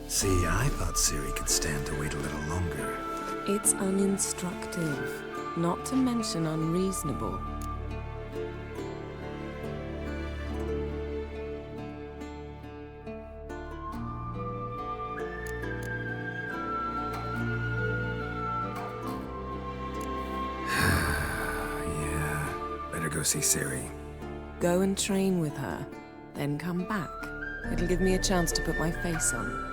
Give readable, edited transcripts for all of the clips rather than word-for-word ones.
See, I thought Ciri could stand to wait a little longer. It's uninstructive, not to mention unreasonable. Yeah, better go see Ciri. Go and train with her, then come back. It'll give me a chance to put my face on.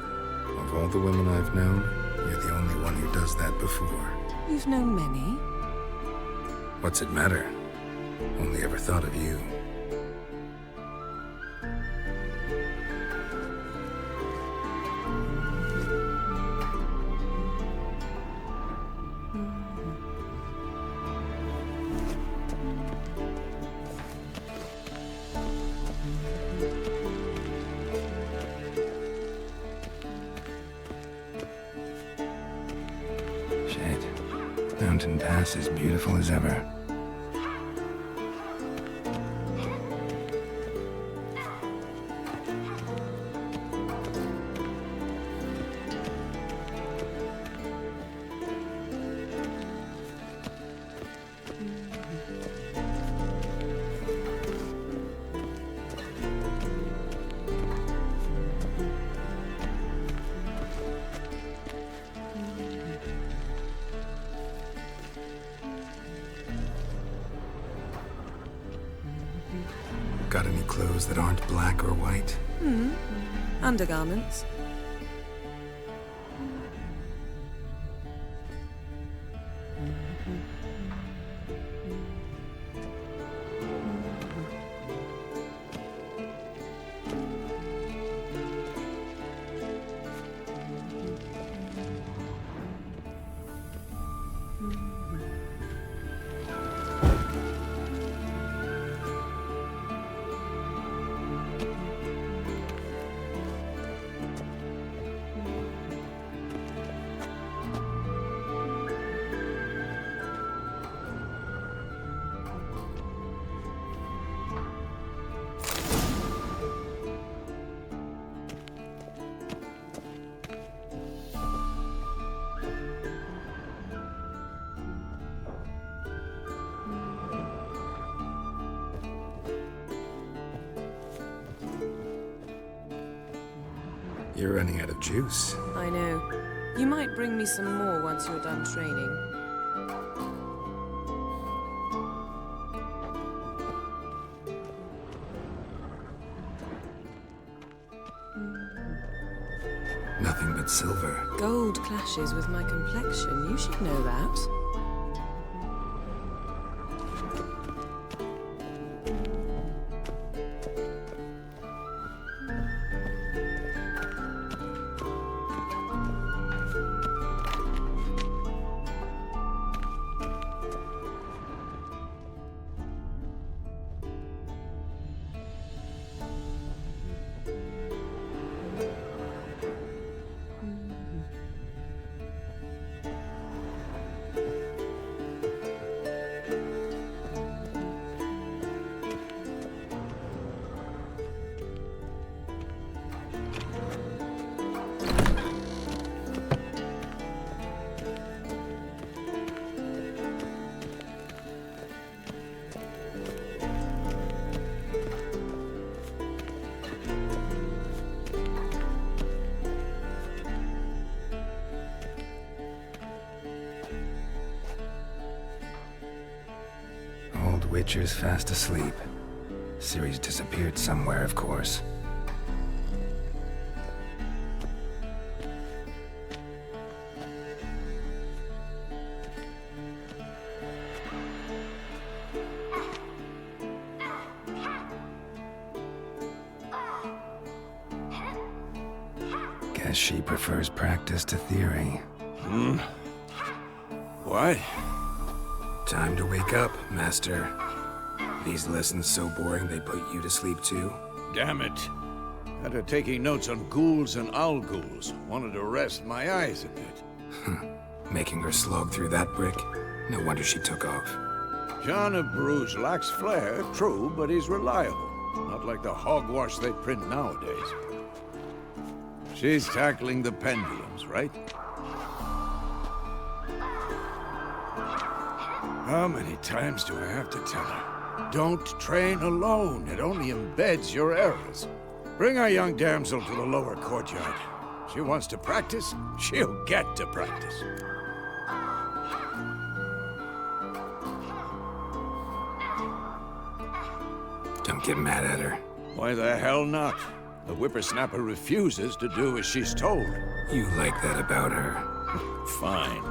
Of all the women I've known, you're the only one who does that before. You've known many. What's it matter? Only ever thought of you. Mountain Pass as beautiful as ever. Got any clothes that aren't black or white? Undergarments. You're running out of juice. I know. You might bring me some more once you're done training. Nothing but silver. Gold clashes with my complexion. You should know that. Witcher's fast asleep. Ciri's disappeared somewhere, of course. Guess she prefers practice to theory. What? Time to wake up, Master. These lessons so boring they put you to sleep too? Damn it. After taking notes on ghouls and owl ghouls, wanted to rest my eyes a bit. Making her slog through that brick? No wonder she took off. John of Bruges lacks flair, true, but he's reliable. Not like the hogwash they print nowadays. She's tackling the pendulums, right? How many times do I have to tell her? Don't train alone. It only embeds your errors. Bring our young damsel to the lower courtyard. She wants to practice, she'll get to practice. Don't get mad at her. Why the hell not? The whippersnapper refuses to do as she's told. You like that about her. Fine.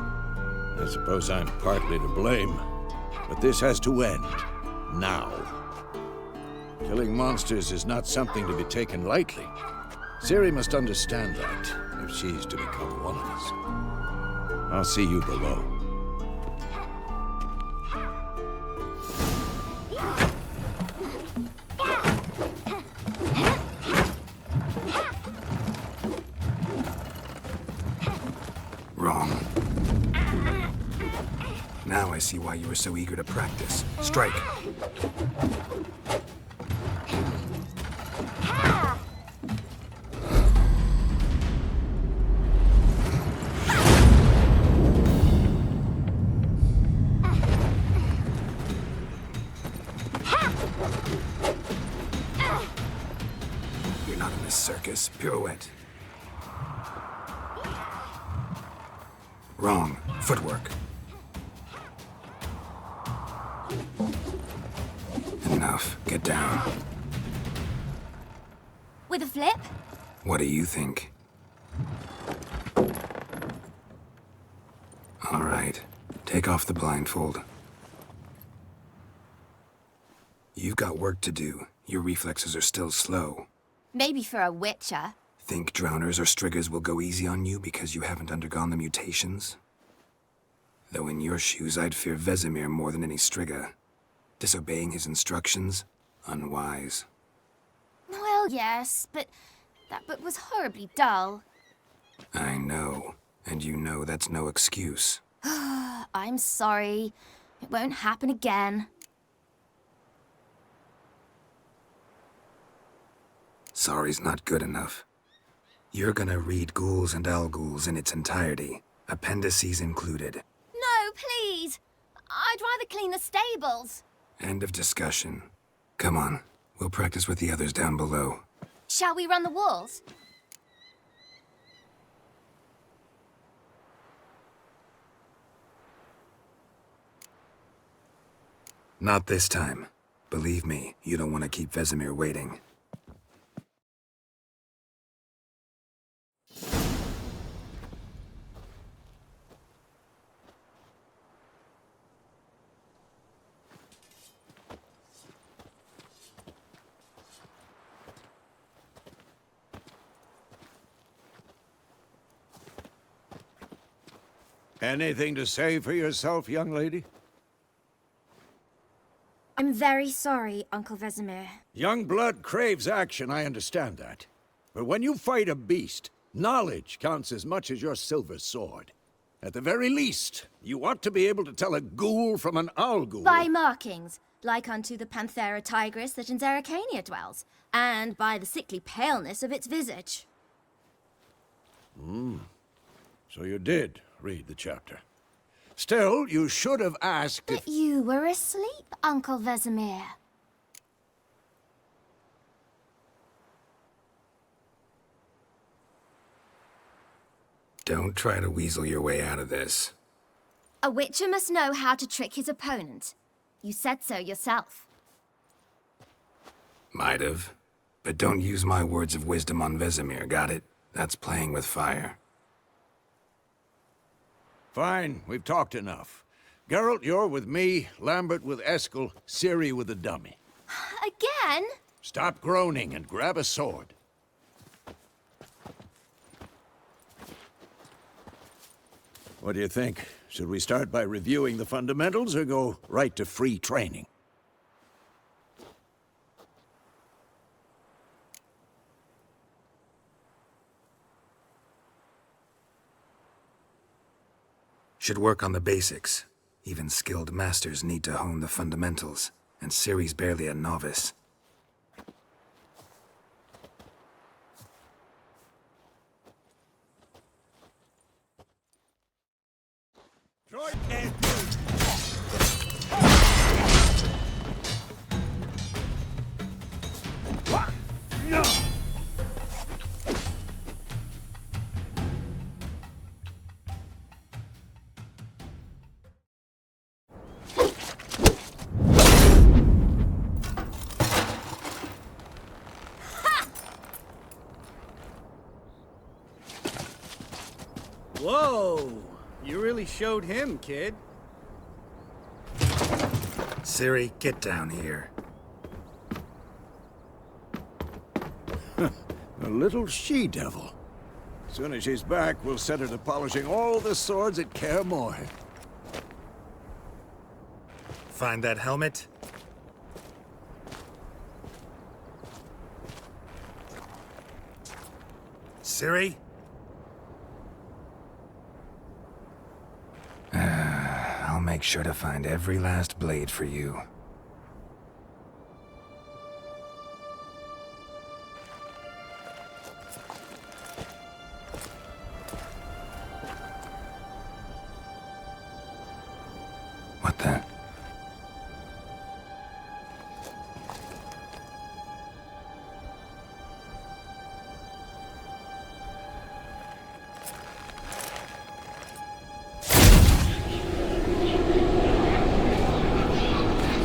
I suppose I'm partly to blame. But this has to end. Now. Killing monsters is not something to be taken lightly. Ciri must understand that, if she's to become one of us. I'll see you below. Wrong. Now I see why you were so eager to practice. Strike. You're not in this circus. Pirouette. Wrong. Footwork. Enough. Get down. With a flip? What do you think? All right. Take off the blindfold. You've got work to do. Your reflexes are still slow. Maybe for a witcher. Think drowners or striggers will go easy on you because you haven't undergone the mutations? Though in your shoes, I'd fear Vesemir more than any strigger. Disobeying his instructions? Unwise. Well, yes, but that book was horribly dull. I know. And you know that's no excuse. I'm sorry. It won't happen again. Sorry's not good enough. You're gonna read Ghouls and Alghouls in its entirety, appendices included. No, please! I'd rather clean the stables. End of discussion. Come on, we'll practice with the others down below. Shall we run the walls? Not this time. Believe me, you don't want to keep Vesemir waiting. Anything to say for yourself, young lady? I'm very sorry, Uncle Vesemir. Young blood craves action, I understand that. But when you fight a beast, knowledge counts as much as your silver sword. At the very least, you ought to be able to tell a ghoul from an Alghoul. By markings, like unto the Panthera tigris that in Zerrikania dwells, and by the sickly paleness of its visage. So you did read the chapter. Still, you should have asked if... But you were asleep, Uncle Vesemir. Don't try to weasel your way out of this. A witcher must know how to trick his opponent. You said so yourself. Might have. But don't use my words of wisdom on Vesemir, got it? That's playing with fire. Fine, we've talked enough. Geralt, you're with me, Lambert with Eskel, Ciri with the dummy. Again? Stop groaning and grab a sword. What do you think? Should we start by reviewing the fundamentals or go right to free training? Should work on the basics. Even skilled masters need to hone the fundamentals, and Ciri's barely a novice. Whoa! You really showed him, kid. Ciri, get down here. A little she-devil. As soon as she's back, we'll set her to polishing all the swords at Kaer Morhen. Find that helmet? Ciri? I'll make sure to find every last blade for you. What the?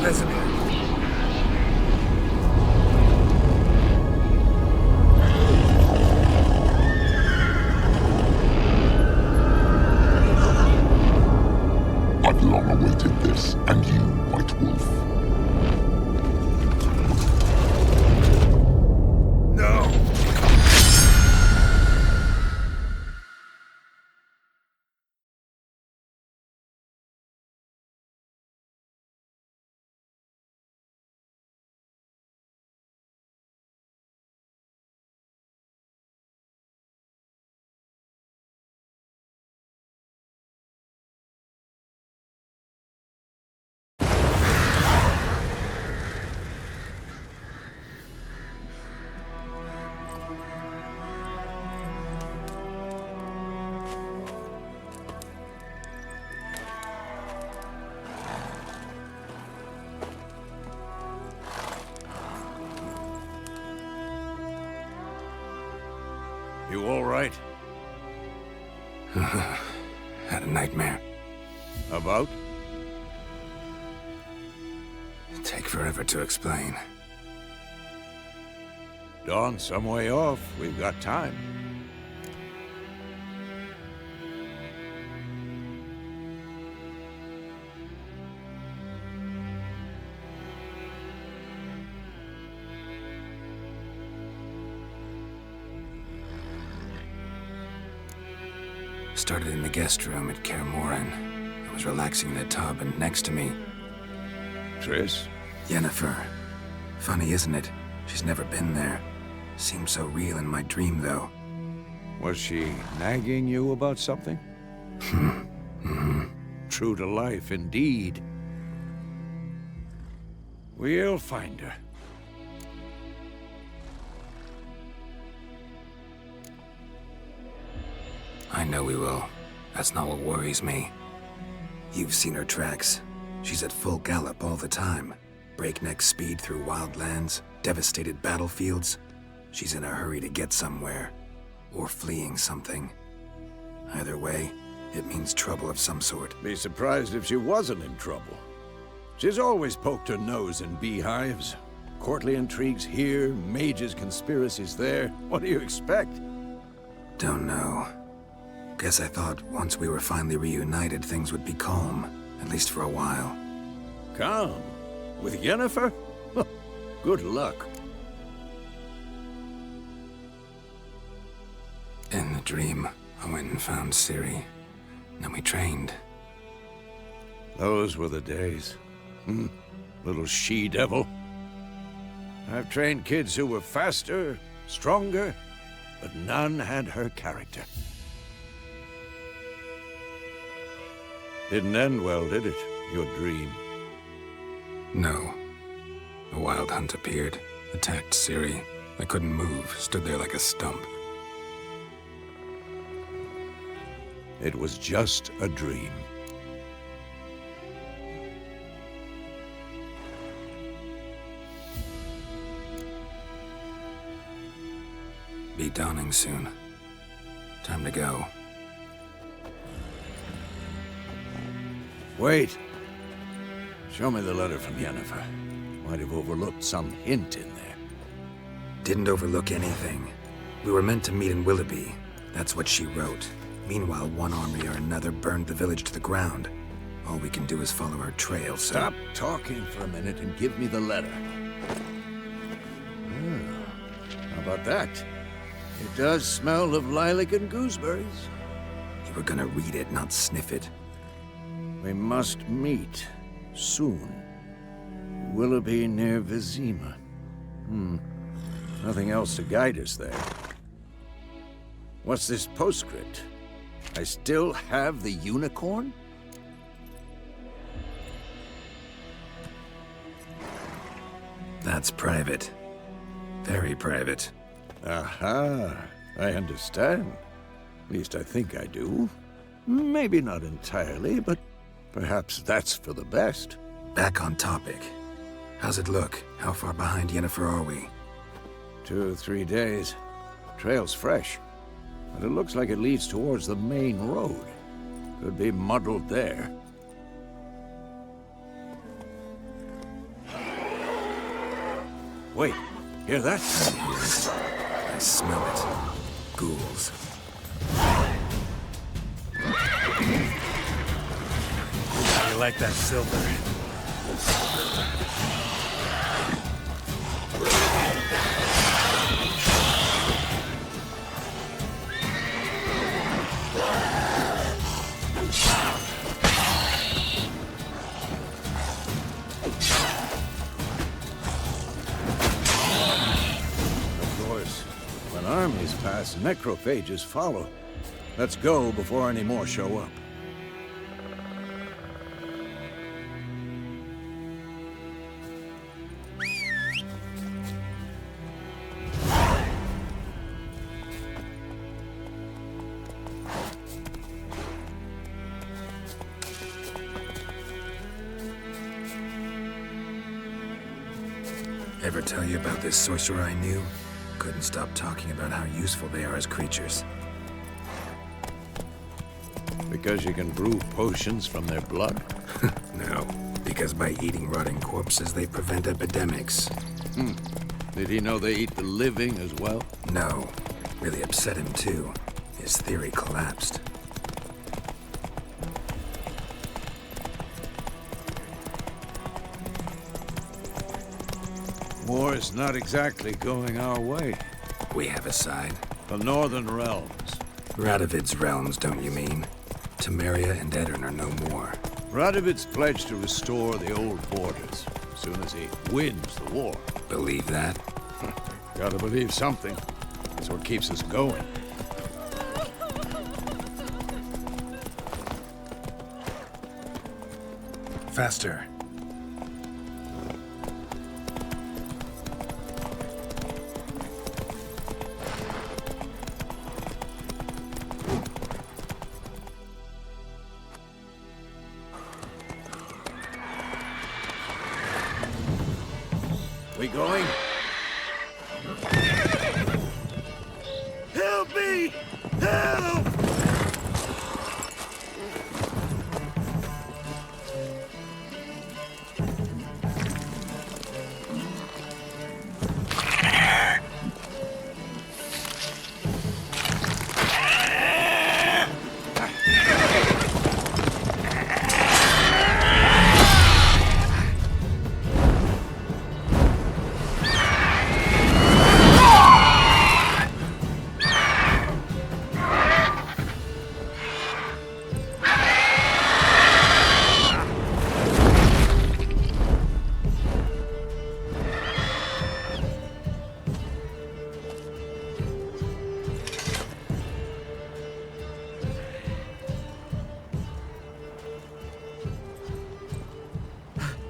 Vesemir. I've long awaited this, and you, White Wolf. No! You all right? Had a nightmare. About? Take forever to explain. Dawn's some way off. We've got time. Started in the guest room at Kaer Morhen. I was relaxing in a tub, and next to me, Triss? Yennefer. Funny, isn't it? She's never been there. Seemed so real in my dream, though. Was she nagging you about something? True to life, indeed. We'll find her. I know we will. That's not what worries me. You've seen her tracks. She's at full gallop all the time. Breakneck speed through wild lands, devastated battlefields. She's in a hurry to get somewhere. Or fleeing something. Either way, it means trouble of some sort. Be surprised if she wasn't in trouble. She's always poked her nose in beehives. Courtly intrigues here, mages' conspiracies there. What do you expect? Don't know. Guess I thought once we were finally reunited, things would be calm. At least for a while. Calm? With Yennefer? Good luck. In the dream, I went and found Ciri. Then we trained. Those were the days. Little she-devil. I've trained kids who were faster, stronger, but none had her character. Didn't end well, did it? Your dream? No. A wild hunt appeared, attacked Ciri. I couldn't move, stood there like a stump. It was just a dream. be dawning soon. Time to go. Wait. Show me the letter from Yennefer. Might have overlooked some hint in there. Didn't overlook anything. We were meant to meet in Willoughby. That's what she wrote. Meanwhile, one army or another burned the village to the ground. All we can do is follow our trail, so... Stop talking for a minute and give me the letter. How about that? It does smell of lilac and gooseberries. You were gonna read it, not sniff it. We must meet soon. Willoughby near Vizima. Nothing else to guide us there. What's this postscript? I still have the unicorn? That's private. Very private. Aha, I understand. At least I think I do. Maybe not entirely, but perhaps that's for the best. Back on topic. How's it look? How far behind Yennefer are we? 2 or 3 days. Trail's fresh, but it looks like it leads towards the main road. Could be muddled there. Wait, hear that? I smell it. Ghouls. How you like that silver? Of course, when armies pass, necrophages follow. Let's go before any more show up. Ever tell you about this sorcerer I knew? Couldn't stop talking about how useful they are as creatures. Because you can brew potions from their blood? No, because by eating rotting corpses, they prevent epidemics. Did he know they eat the living as well? No, really upset him too. His theory collapsed. War is not exactly going our way. We have a side. The Northern Realms. Radovid's realms, don't you mean? Temeria and Edirn are no more. Radovid's pledged to restore the old borders as soon as he wins the war. Believe that? Gotta believe something. That's what keeps us going. Faster. We going? Help me! Help!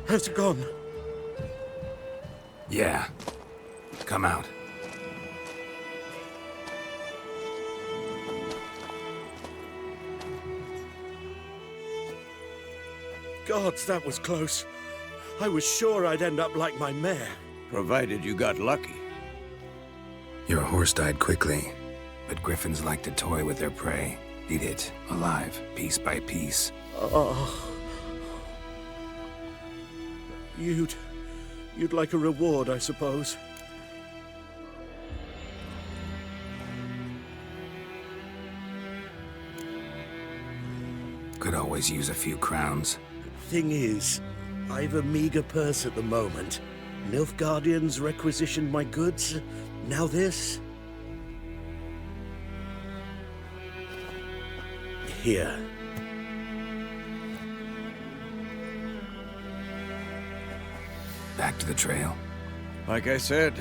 Has it gone? Yeah. Come out. Gods, that was close. I was sure I'd end up like my mare. Provided you got lucky. Your horse died quickly, but griffins like to toy with their prey. Eat it, alive, piece by piece. Oh. You'd like a reward, I suppose. Could always use a few crowns. Thing is, I've a meager purse at the moment. Nilfgaardians requisitioned my goods. Now this. Here. Back to the trail. Like I said,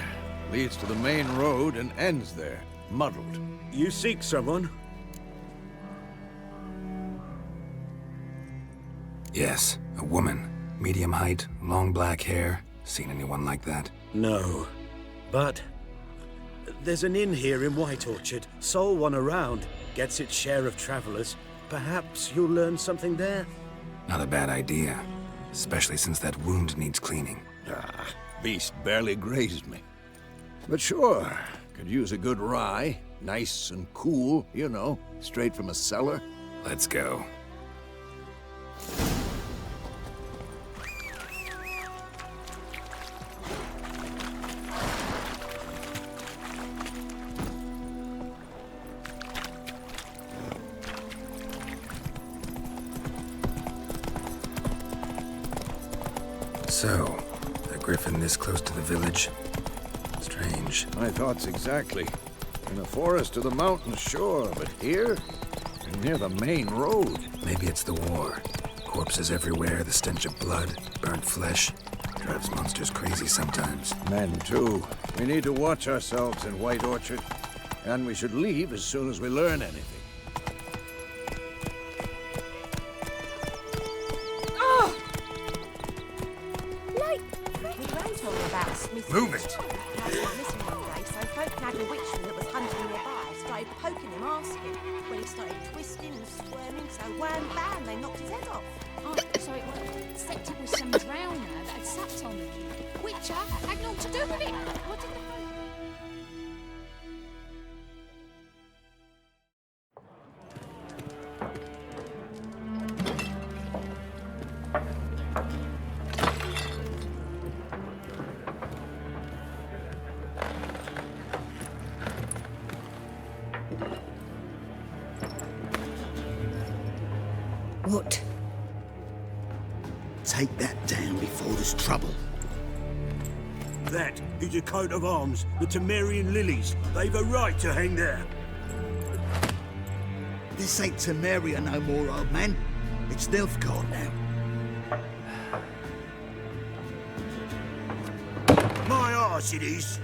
leads to the main road and ends there, muddled. You seek someone? Yes, a woman. Medium height, long black hair. Seen anyone like that? No. But there's an inn here in White Orchard. Sole one around. Gets its share of travelers. Perhaps you'll learn something there? Not a bad idea. Especially since that wound needs cleaning. Ah, beast barely grazed me. But sure, could use a good rye. Nice and cool, you know, straight from a cellar. Let's go. So, a griffin this close to the village? Strange. My thoughts exactly. In the forest or the mountains, sure, but here? And near the main road. Maybe it's the war. Corpses everywhere, the stench of blood, burnt flesh. Drives monsters crazy sometimes. Men, too. We need to watch ourselves in White Orchard. And we should leave as soon as we learn anything. Move it! Poking him, asking. When he started twisting and squirming, so wham bam, they knocked his head off. Oh, so it was, except it was some drowner that had sat on the kid. Witcher had naught to do with it. What did the... What? Take that down before there's trouble. That is a coat of arms, the Temerian lilies. They've a right to hang there. This ain't Temeria no more, old man. It's Nilfgaard now. My arse it is.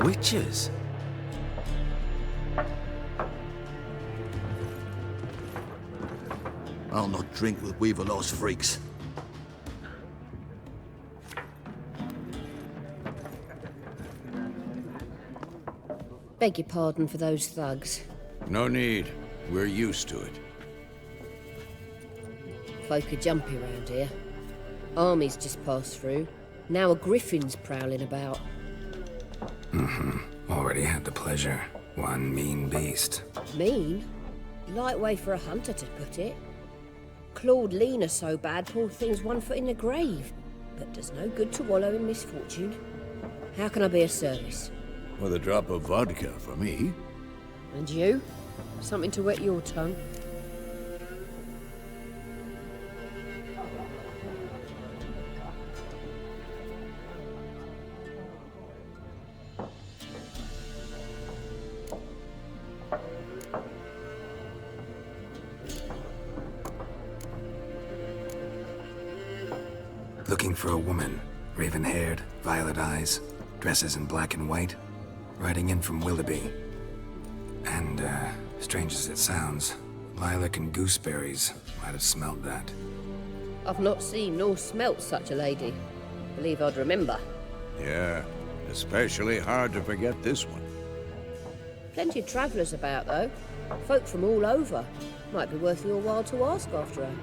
Witches? I'll not drink with Weaverlaw's freaks. Beg your pardon for those thugs. No need. We're used to it. Folk are jumpy around here. Armies just passed through. Now a griffin's prowling about. Already had the pleasure. One mean beast. Mean? Light way for a hunter to put it. Clawed Lena so bad, poor thing's 1 foot in the grave. But does no good to wallow in misfortune. How can I be of service? With a drop of vodka for me. And you? Something to wet your tongue? Looking for a woman. Raven-haired, violet eyes, dresses in black and white. Riding in from Willoughby. And, strange as it sounds, lilac and gooseberries might have smelled that. I've not seen nor smelt such a lady. Believe I'd remember. Yeah, especially hard to forget this one. Plenty of travellers about, though. Folk from all over. Might be worth your while to ask after her.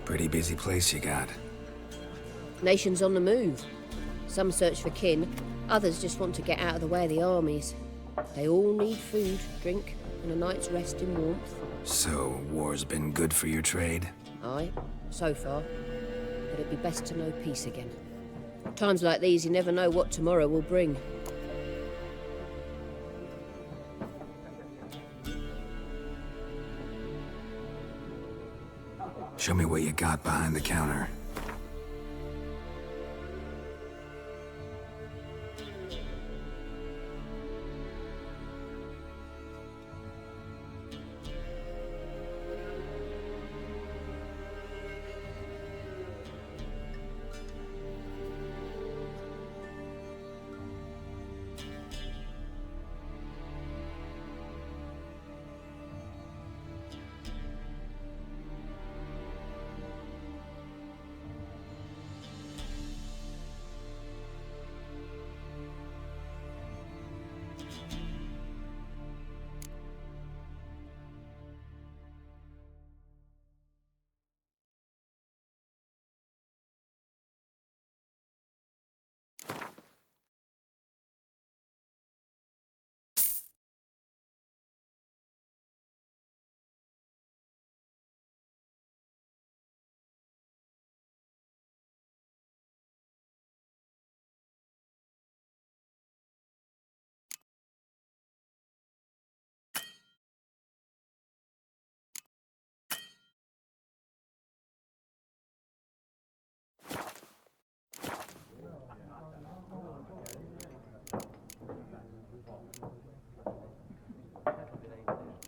Pretty busy place you got. Nations on the move. Some search for kin, others just want to get out of the way of the armies. They all need food, drink, and a night's rest in warmth. So, war's been good for your trade? Aye, so far. But it'd be best to know peace again. Times like these, you never know what tomorrow will bring. Show me what you got behind the counter.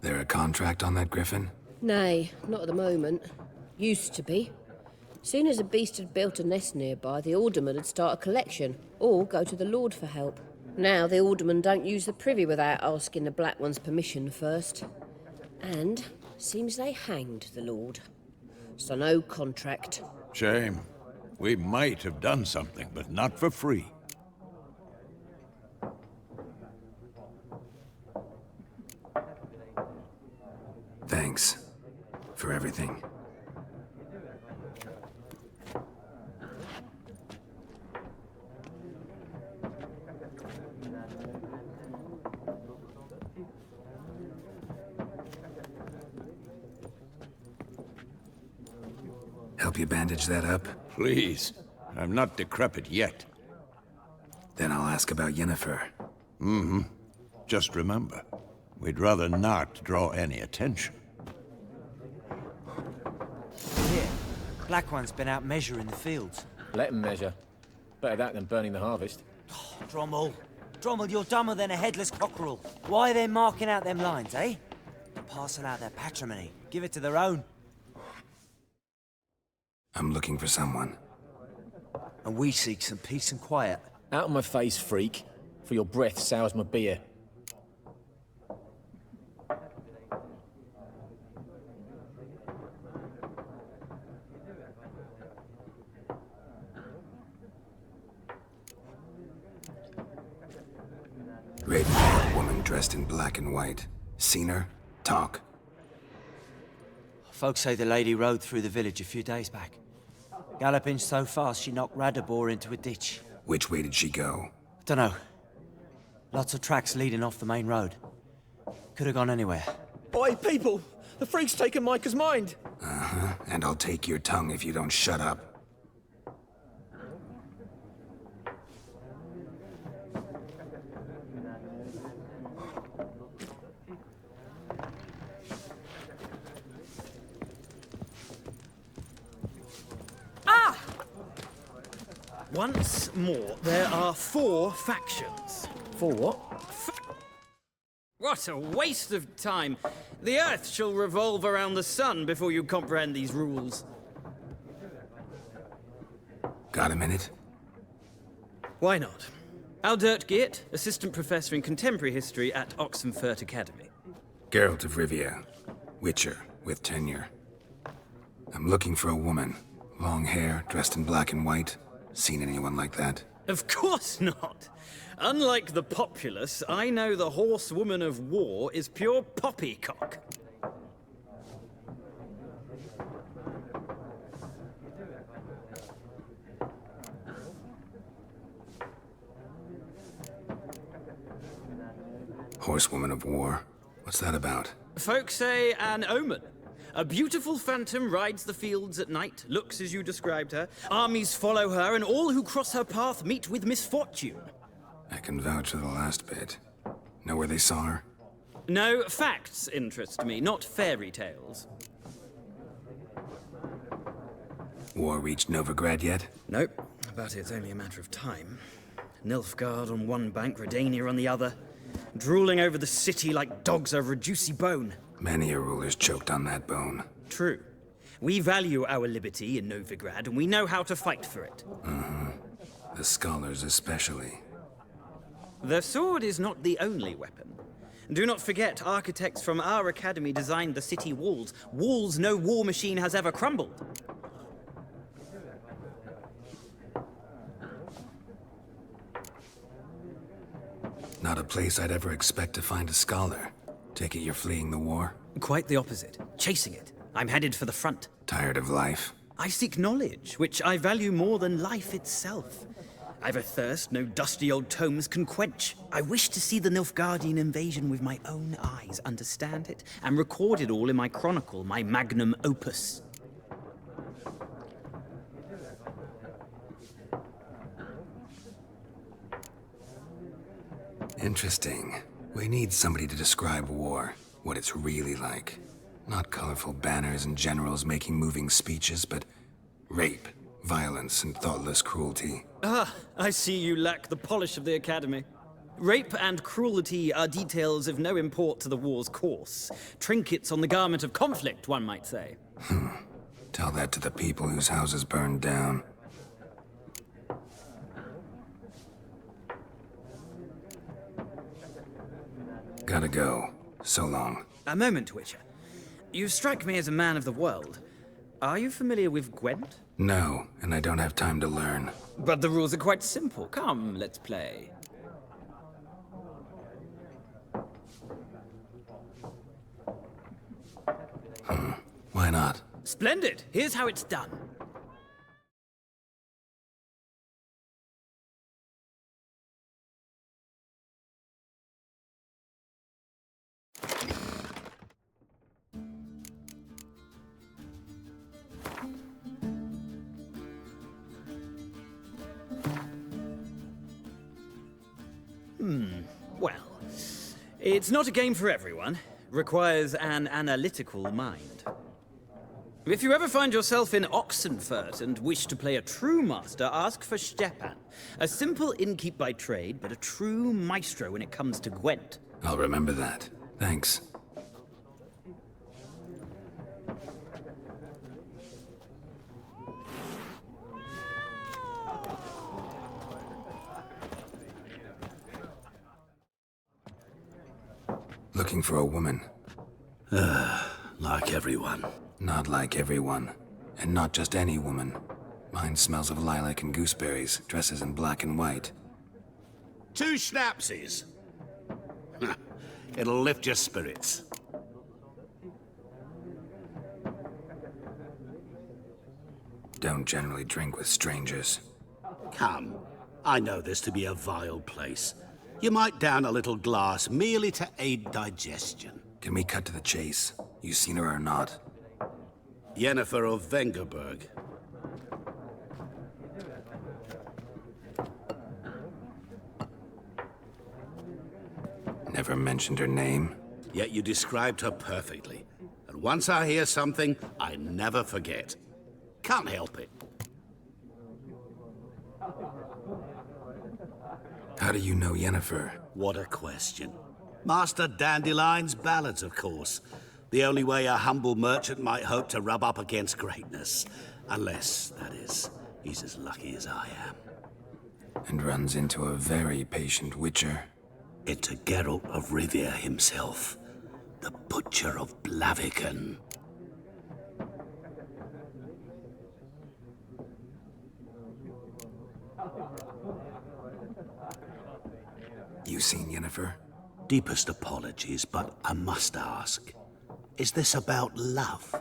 There a contract on that griffin? Nay, not at the moment. Used to be. Soon as a beast had built a nest nearby, the alderman would start a collection, or go to the Lord for help. Now the aldermen don't use the privy without asking the Black One's permission first. And seems they hanged the Lord. So no contract. Shame. We might have done something, but not for free. Thanks. For everything. Help you bandage that up? Please. I'm not decrepit yet. Then I'll ask about Yennefer. Mm-hmm. Just remember, we'd rather not draw any attention. Here, Black One's been out measuring the fields. Let him measure. Better that than burning the harvest. Oh, Drommel. Drommel, you're dumber than a headless cockerel. Why are they marking out them lines, eh? To parcel out their patrimony. Give it to their own. I'm looking for someone. And we seek some peace and quiet. Out of my face, freak. For your breath sours my beer. Raven-haired woman dressed in black and white. Seen her? Talk. Folks say the lady rode through the village a few days back. Galloping so fast she knocked Radabor into a ditch. Which way did she go? Dunno. Lots of tracks leading off the main road. Could have gone anywhere. Oi, people! The freak's taken Micah's mind! Uh-huh. And I'll take your tongue if you don't shut up. Once more, there are 4 factions. 4 what? What a waste of time. The Earth shall revolve around the sun before you comprehend these rules. Got a minute? Why not? Aldert Geert, Assistant Professor in Contemporary History at Oxenfurt Academy. Geralt of Rivia, Witcher, with tenure. I'm looking for a woman. Long hair, dressed in black and white. Seen anyone like that? Of course not. Unlike the populace, I know the horsewoman of war is pure poppycock. Horsewoman of war? What's that about? Folk say an omen. A beautiful phantom rides the fields at night, looks as you described her. Armies follow her, and all who cross her path meet with misfortune. I can vouch for the last bit. Know where they saw her? No, facts interest me, not fairy tales. War reached Novigrad yet? Nope, but it's only a matter of time. Nilfgaard on one bank, Redania on the other. Drooling over the city like dogs over a juicy bone. Many a ruler's choked on that bone. True. We value our liberty in Novigrad, and we know how to fight for it. The scholars especially. The sword is not the only weapon. Do not forget, architects from our academy designed the city walls. Walls no war machine has ever crumbled. Not a place I'd ever expect to find a scholar. Take it you're fleeing the war? Quite the opposite. Chasing it. I'm headed for the front. Tired of life? I seek knowledge, which I value more than life itself. I've a thirst no dusty old tomes can quench. I wish to see the Nilfgaardian invasion with my own eyes, understand it, and record it all in my chronicle, my magnum opus. Interesting. We need somebody to describe war, what it's really like. Not colorful banners and generals making moving speeches, but rape, violence, and thoughtless cruelty. Ah, I see you lack the polish of the academy. Rape and cruelty are details of no import to the war's course. Trinkets on the garment of conflict, one might say. Tell that to the people whose houses burned down. Gotta go. So long. A moment, Witcher. You strike me as a man of the world. Are you familiar with Gwent? No, and I don't have time to learn. But the rules are quite simple. Come, let's play. Why not? Splendid! Here's how it's done. Well, it's not a game for everyone. Requires an analytical mind. If you ever find yourself in Oxenfurt and wish to play a true master, ask for Stepan. A simple innkeep by trade, but a true maestro when it comes to Gwent. I'll remember that. Thanks. Looking for a woman. Like everyone. Not like everyone. And not just any woman. Mine smells of lilac and gooseberries, dresses in black and white. 2 schnapsies. It'll lift your spirits. Don't generally drink with strangers. Come. I know this to be a vile place. You might down a little glass merely to aid digestion. Can we cut to the chase? You seen her or not? Yennefer of Vengerberg. Never mentioned her name. Yet you described her perfectly. And once I hear something, I never forget. Can't help it. How do you know Yennefer? What a question. Master Dandelion's ballads, of course. The only way a humble merchant might hope to rub up against greatness. Unless, that is, he's as lucky as I am. And runs into a very patient witcher. Into Geralt of Rivia himself, the Butcher of Blaviken. You seen Yennefer? Deepest apologies, but I must ask. Is this about love?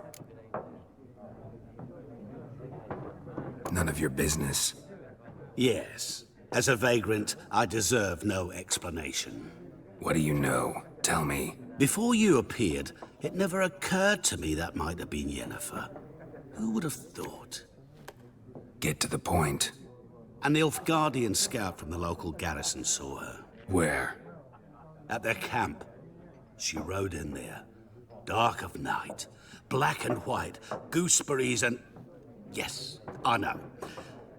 None of your business. Yes. As a vagrant, I deserve no explanation. What do you know? Tell me. Before you appeared, it never occurred to me that might have been Yennefer. Who would have thought? Get to the point. An Nilfgaardian scout from the local garrison saw her. Where? At their camp. She rode in there. Dark of night. Black and white. Gooseberries and... Yes, I know.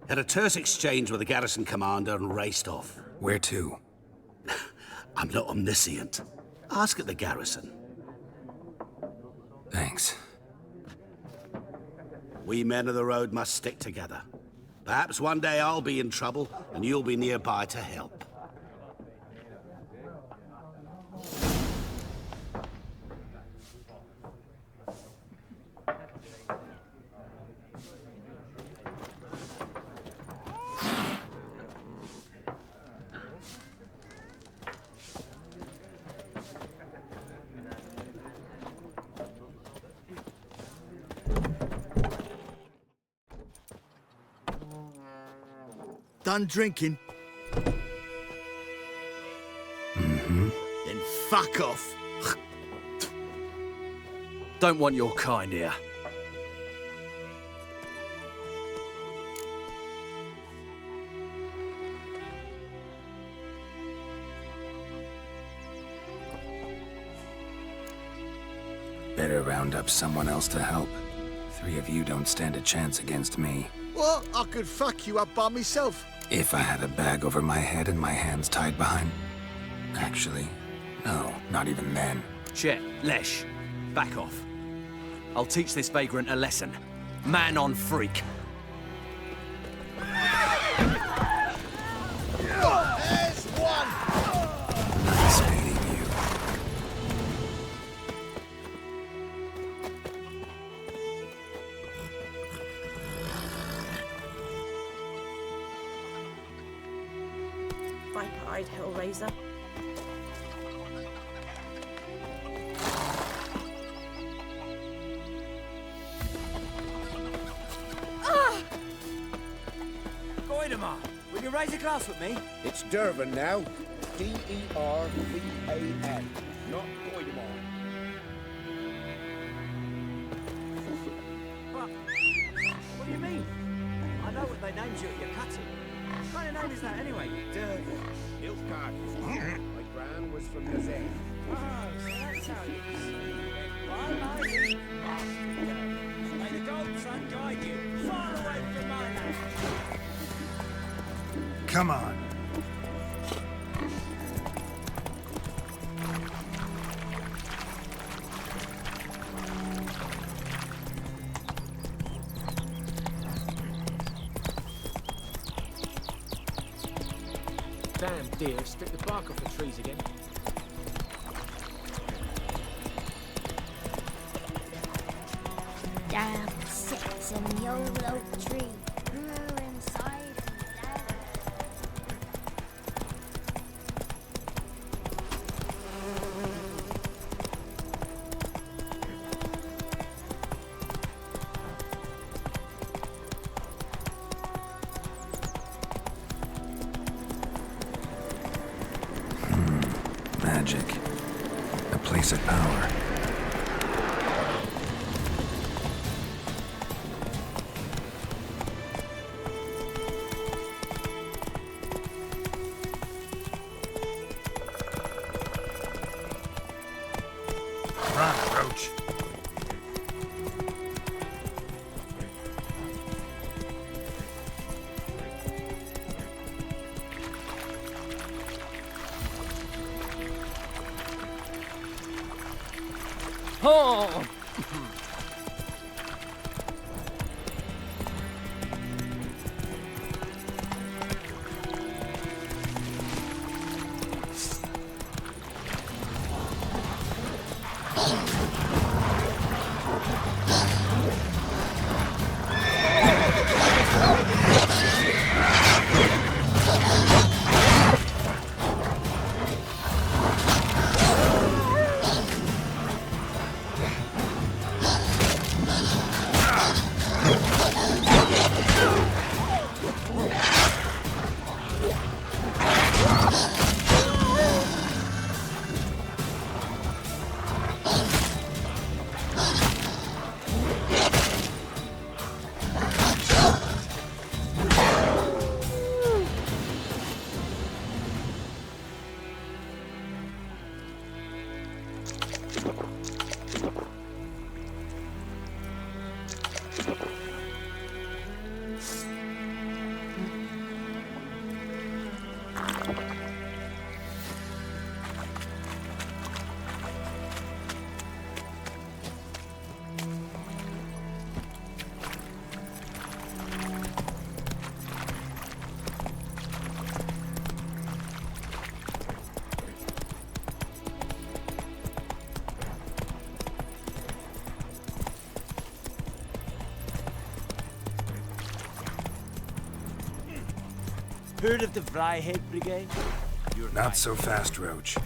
Had a terse exchange with the garrison commander and raced off. Where to? I'm not omniscient. Ask at the garrison. Thanks. We men of the road must stick together. Perhaps one day I'll be in trouble and you'll be nearby to help. Done drinking? Mm-hmm. Then fuck off. Don't want your kind here. Better round up someone else to help. 3 of you don't stand a chance against me. Well, I could fuck you up by myself. If I had a bag over my head and my hands tied behind... Actually, no, not even then. Chet, Lesh, back off. I'll teach this vagrant a lesson. Man on freak. There's one! Nice beating you. Viper-eyed Hellraiser. Goidemar, will you raise a glass with me? It's Dervan now. D-E-R-V-A-N, not Goidemar. What do you mean? I know what they named you at your cutting. What kind of name is that anyway? Dervan. Nilfgaard. My gran was from the Zen. Oh, so that's how it is. Bye-bye. May the golden sun guide you far away from my land. Come on. Damn deer, stripped the bark off the trees again. Down sits in the old oak tree. Grew inside and down. Magic. A place of power. Run, Roach. Oh! Heard of the Vryhead Brigade? Not so fast, Roach.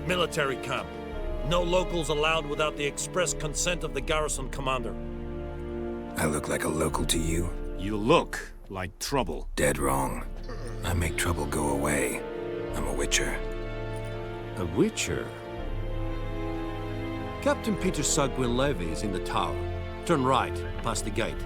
Military camp. No locals allowed without the express consent of the garrison commander. I look like a local to you? You look like trouble. Dead wrong. I make trouble go away. I'm a witcher. A witcher? Captain Peter Sugwin Levy is in the tower. Turn right, past the gate.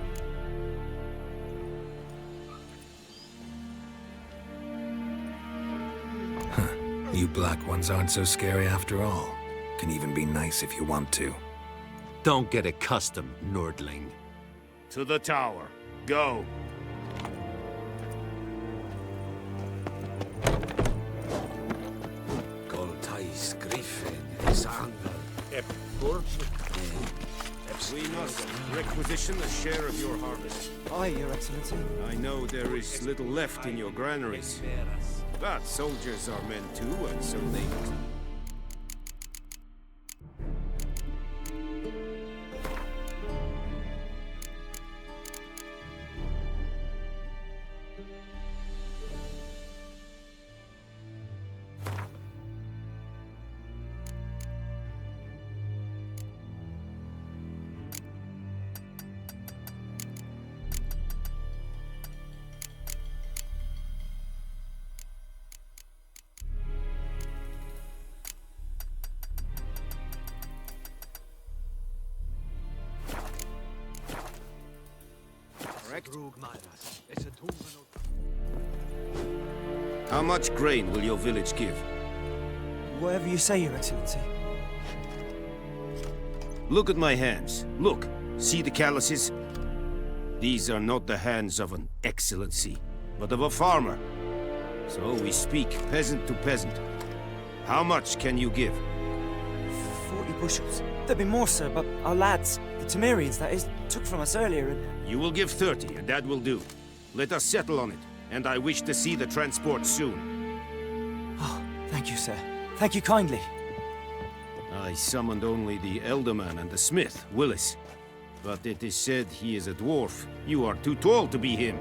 You black ones aren't so scary after all. Can even be nice if you want to. Don't get accustomed, Nordling. To the tower. Go. Goltais Griffin is We must requisition a share of your harvest. Aye, Your Excellency. I know there is little left in your granaries. But soldiers are men too, and so they must. How much grain will your village give? Whatever you say, Your Excellency. Look at my hands. Look. See the calluses? These are not the hands of an excellency, but of a farmer. So we speak peasant to peasant. How much can you give? 40 bushels. There'd be more, sir, but our lads, the Temerians, that is, took from us earlier and... You will give 30, and that will do. Let us settle on it, and I wish to see the transport soon. Oh, thank you, sir. Thank you kindly. I summoned only the Elderman and the smith, Willis. But it is said he is a dwarf. You are too tall to be him.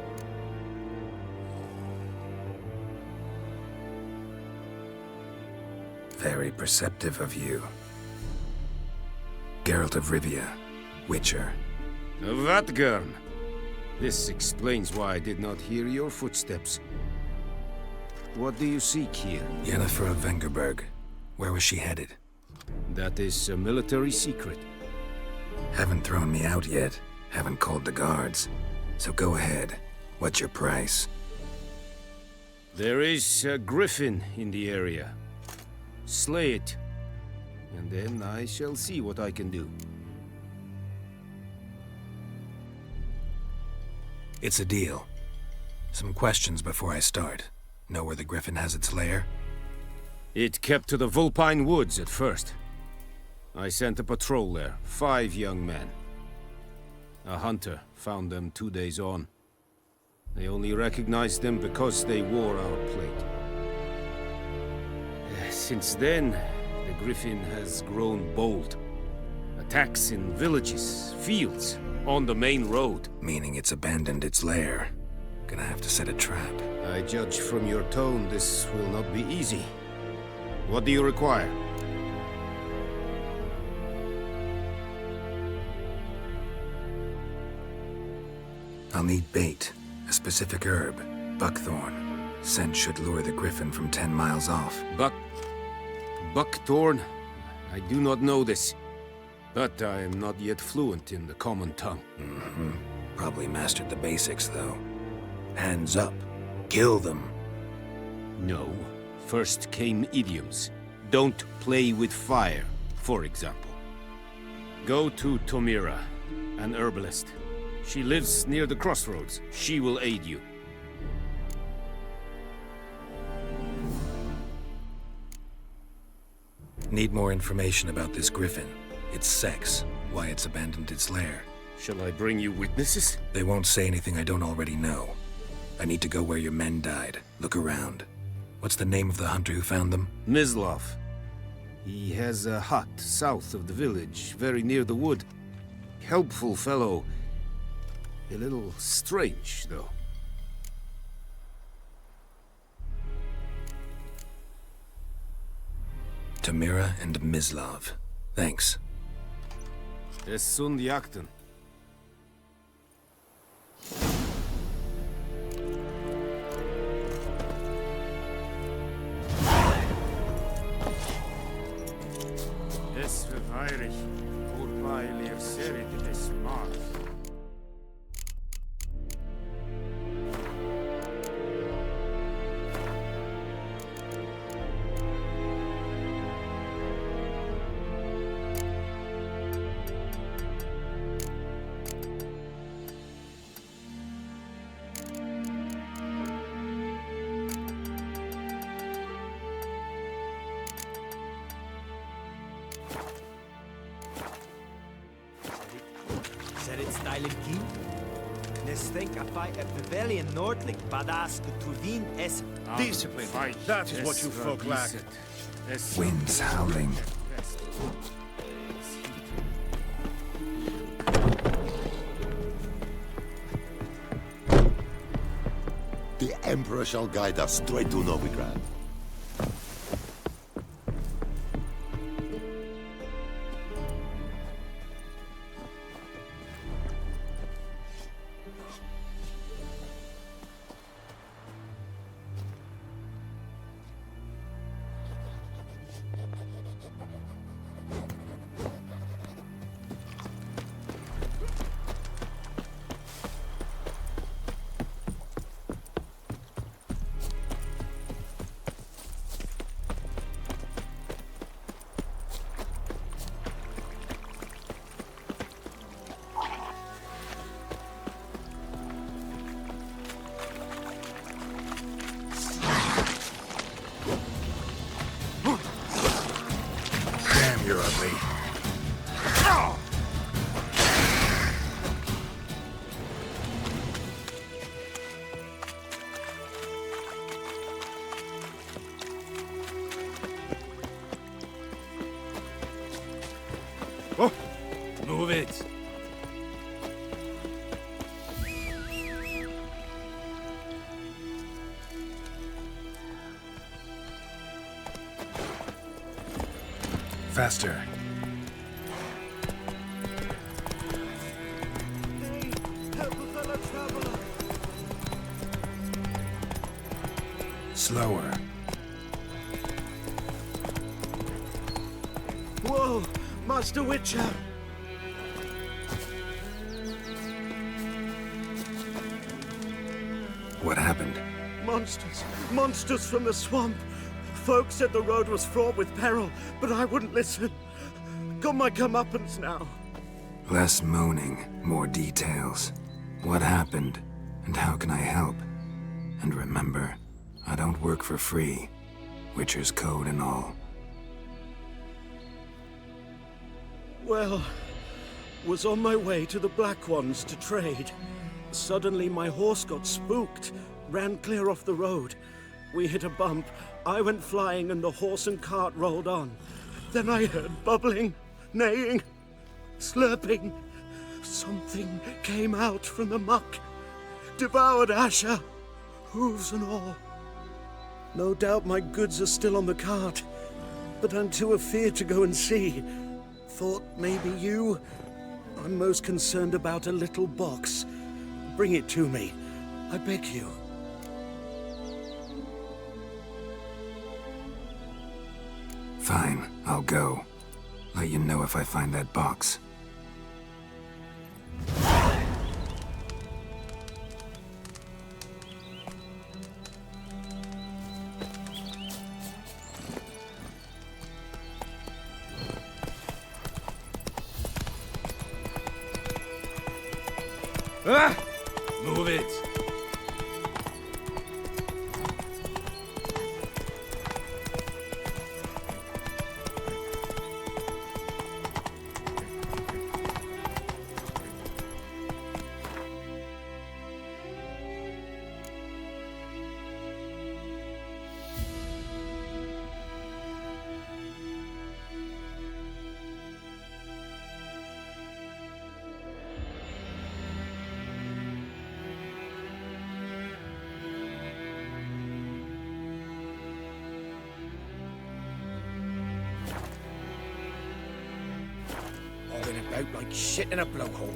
Very perceptive of you. Geralt of Rivia, Witcher. Vatgern! This explains why I did not hear your footsteps. What do you seek here? Yennefer of Vengerberg. Where was she headed? That is a military secret. Haven't thrown me out yet. Haven't called the guards. So go ahead. What's your price? There is a griffin in the area. slay it. And then I shall see what I can do. It's a deal. Some questions before I start. Know where the griffin has its lair? It kept to the Vulpine Woods at first. I sent a patrol there, 5 young men. A hunter found them 2 days on. They only recognized them because they wore our plate. Since then, the griffin has grown bold. Attacks in villages, fields, on the main road. Meaning it's abandoned its lair. Gonna have to set a trap. I judge from your tone this will not be easy. What do you require? I'll need bait, a specific herb, buckthorn. Scent should lure the griffin from 10 miles off. Buckthorn? I do not know this. But I am not yet fluent in the common tongue. Probably mastered the basics, though. Hands up. Kill them. No. First came idioms. Don't play with fire, for example. Go to Tomira, an herbalist. She lives near the crossroads. She will aid you. Need more information about this griffin. Its sex, why it's abandoned its lair. Shall I bring you witnesses? They won't say anything I don't already know. I need to go where your men died. Look around. What's the name of the hunter who found them? Mislav. He has a hut south of the village, very near the wood. Helpful fellow. A little strange, though. Tamira and Mislav. Thanks. Es sunt jakten. Es verweirig, urbail ihr serit des Mars. Serit stylen kin? Nestenk afai a pavilion nordling badas kutruvin es. Discipline. That is what you folk lack. Winds howling. The Emperor shall guide us straight to Novigrad. You're ugly. Oh, move it. Faster. Slower. Whoa! Master Witcher! What happened? Monsters! Monsters from the swamp! Folk said the road was fraught with peril, but I wouldn't listen. Got my comeuppance now. Less moaning, more details. What happened, and how can I help? And remember, I don't work for free. Witcher's code and all. Well, was on my way to the Black Ones to trade. Suddenly my horse got spooked, ran clear off the road. We hit a bump, I went flying and the horse and cart rolled on. Then I heard bubbling, neighing, slurping. Something came out from the muck, devoured Asher, hooves and all. No doubt my goods are still on the cart, but I'm too afeard to go and see. Thought maybe you. I'm most concerned about a little box. Bring it to me, I beg you. Fine, I'll go. Let you know if I find that box. Ah! Move it! About like shit in a blowhole.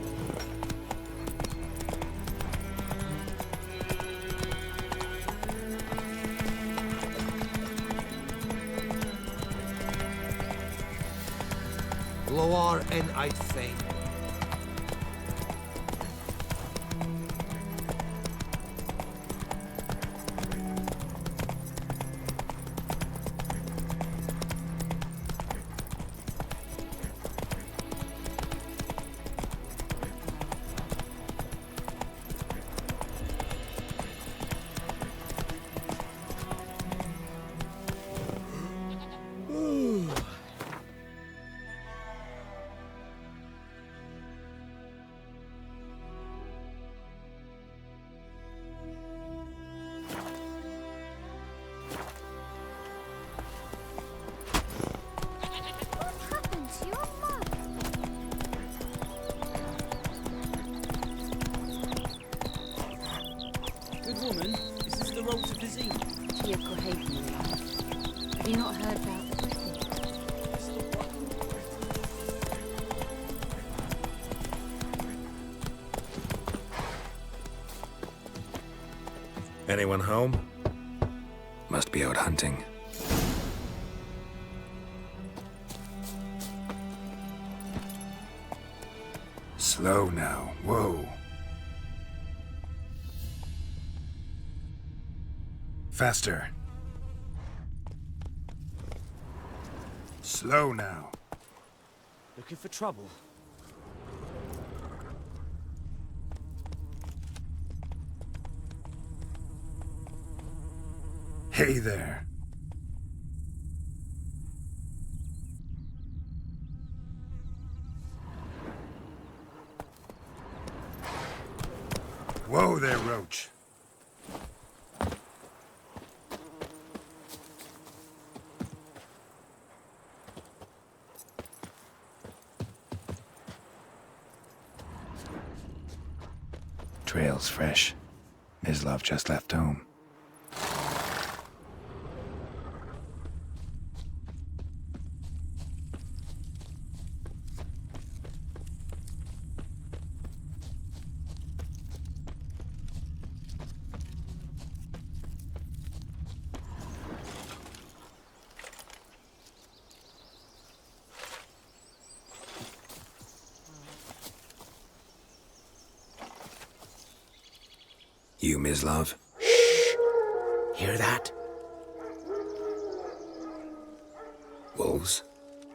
Loar and I'd fain. Woman, is this the road to Vizine? Have you not heard about the Anyone home? Must be out hunting. Slow now. Whoa. Faster. Slow now. Looking for trouble? Hey there. Whoa there, Roach. Trail's fresh. Mislav just left home. You, Mislav? Hear that?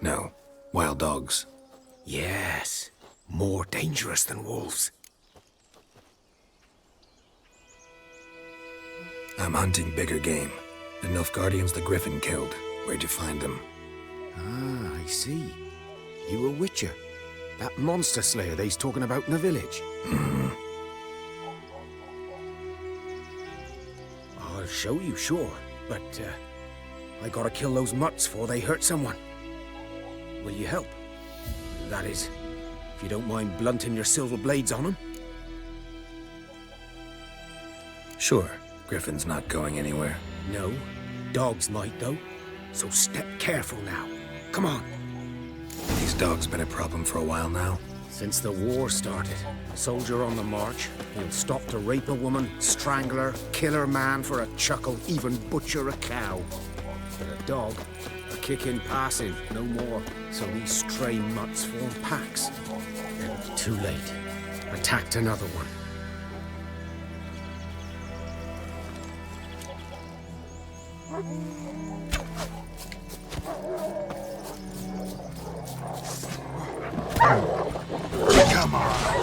No, wild dogs. Yes, more dangerous than wolves. I'm hunting bigger game. The Nilfgaardians the Griffin killed. Where'd you find them? Ah, I see. You a witcher. That monster slayer they's talking about in the village. I'll show you, sure. But, I gotta kill those mutts before they hurt someone. Will you help? That is, if you don't mind blunting your silver blades on them. Sure. Griffin's not going anywhere. No. Dogs might, though. So step careful now. Come on. These dogs been a problem for a while now? Since the war started. A soldier on the march. He'll stop to rape a woman, strangle her, kill her man for a chuckle, even butcher a cow. But a dog, a kick in passing, no more. So these stray mutts form packs. Then, too late. Attacked another one. Come on!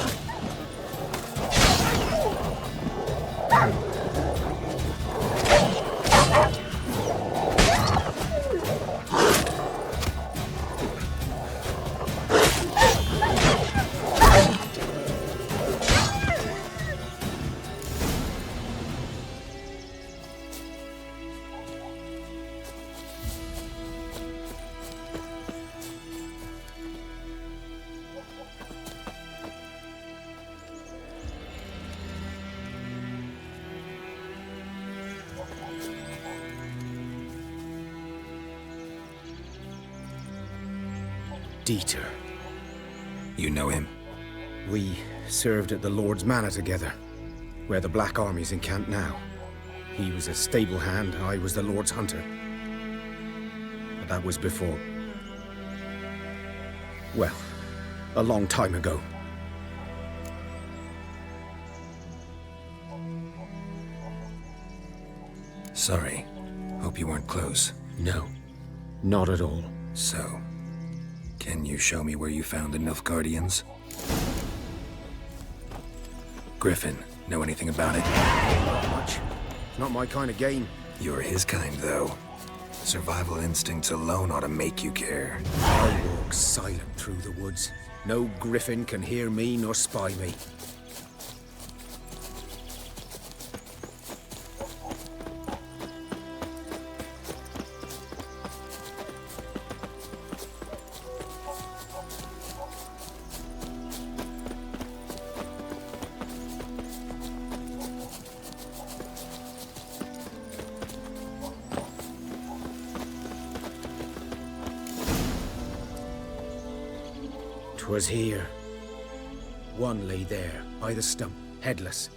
Dieter. You know him? We served at the Lord's Manor together, where the Black Army's encamped now. He was a stable hand, I was the Lord's hunter. But that was before... well, a long time ago. Sorry. Hope you weren't close. No, not at all. So, can you show me where you found the Nilfgaardians? Griffin, know anything about it? Not much. Not my kind of game. You're his kind, though. Survival instincts alone ought to make you care. I walk silent through the woods. No griffin can hear me nor spy me. 'Twas here. One lay there, by the stump, headless.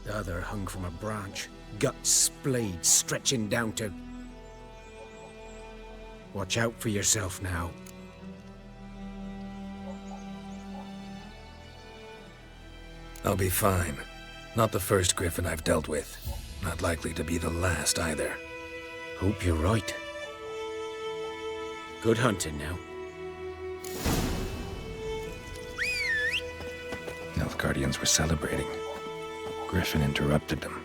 The other hung from a branch, guts splayed, stretching down to... Watch out for yourself now. I'll be fine. Not the first griffin I've dealt with. Not likely to be the last either. Hope you're right. Good hunting now. Nilfgaardians were celebrating. Griffin interrupted them.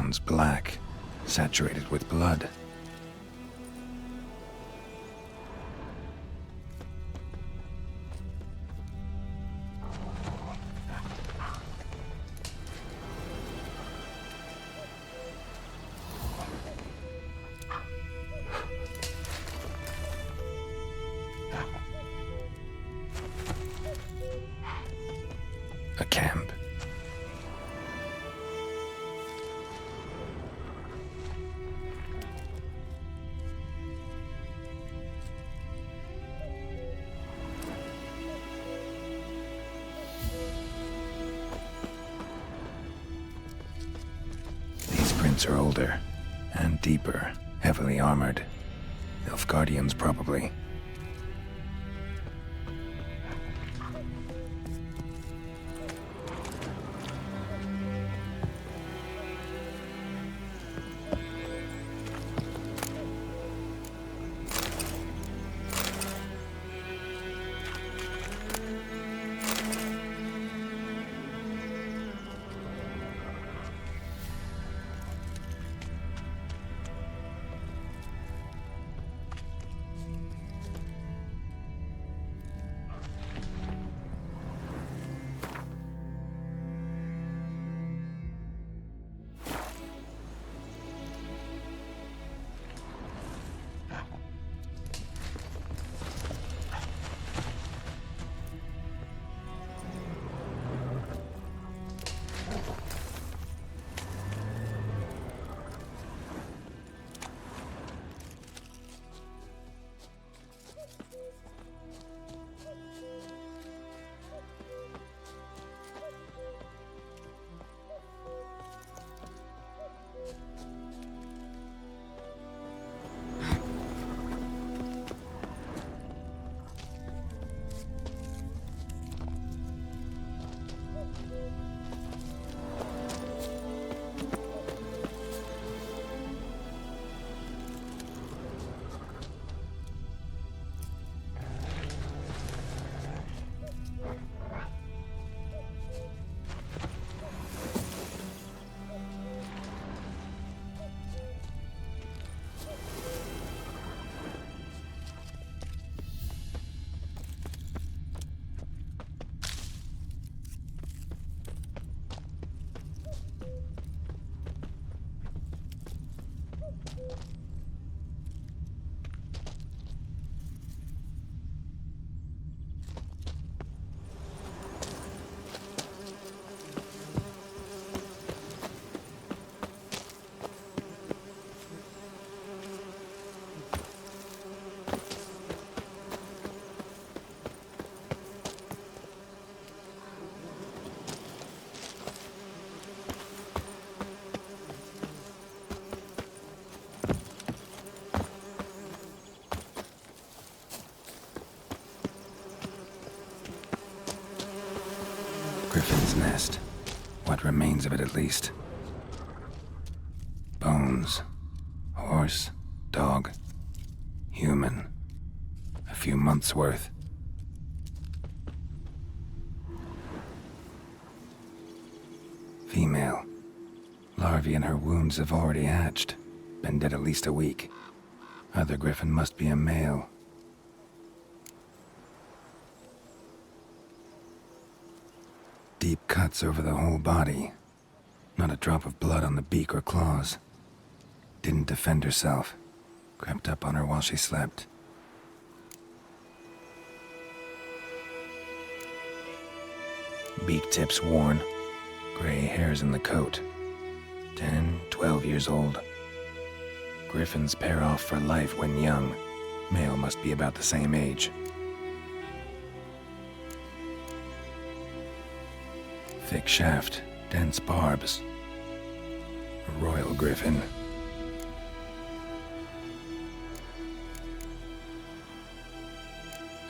Bones black, saturated with blood. A camp. These prints are older and deeper, heavily armored. Nilfgaardians, probably. Griffin's nest. What remains of it, at least. Bones. Horse. Dog. Human. A few months' worth. Female. Larvae in her wounds have already hatched. Been dead at least a week. Other griffin must be a male. Deep cuts over the whole body. Not a drop of blood on the beak or claws. Didn't defend herself. Crept up on her while she slept. Beak tips worn. Gray hairs in the coat. 10, 12 years old. Griffins pair off for life when young. Male must be about the same age. Thick shaft, dense barbs. A royal griffin.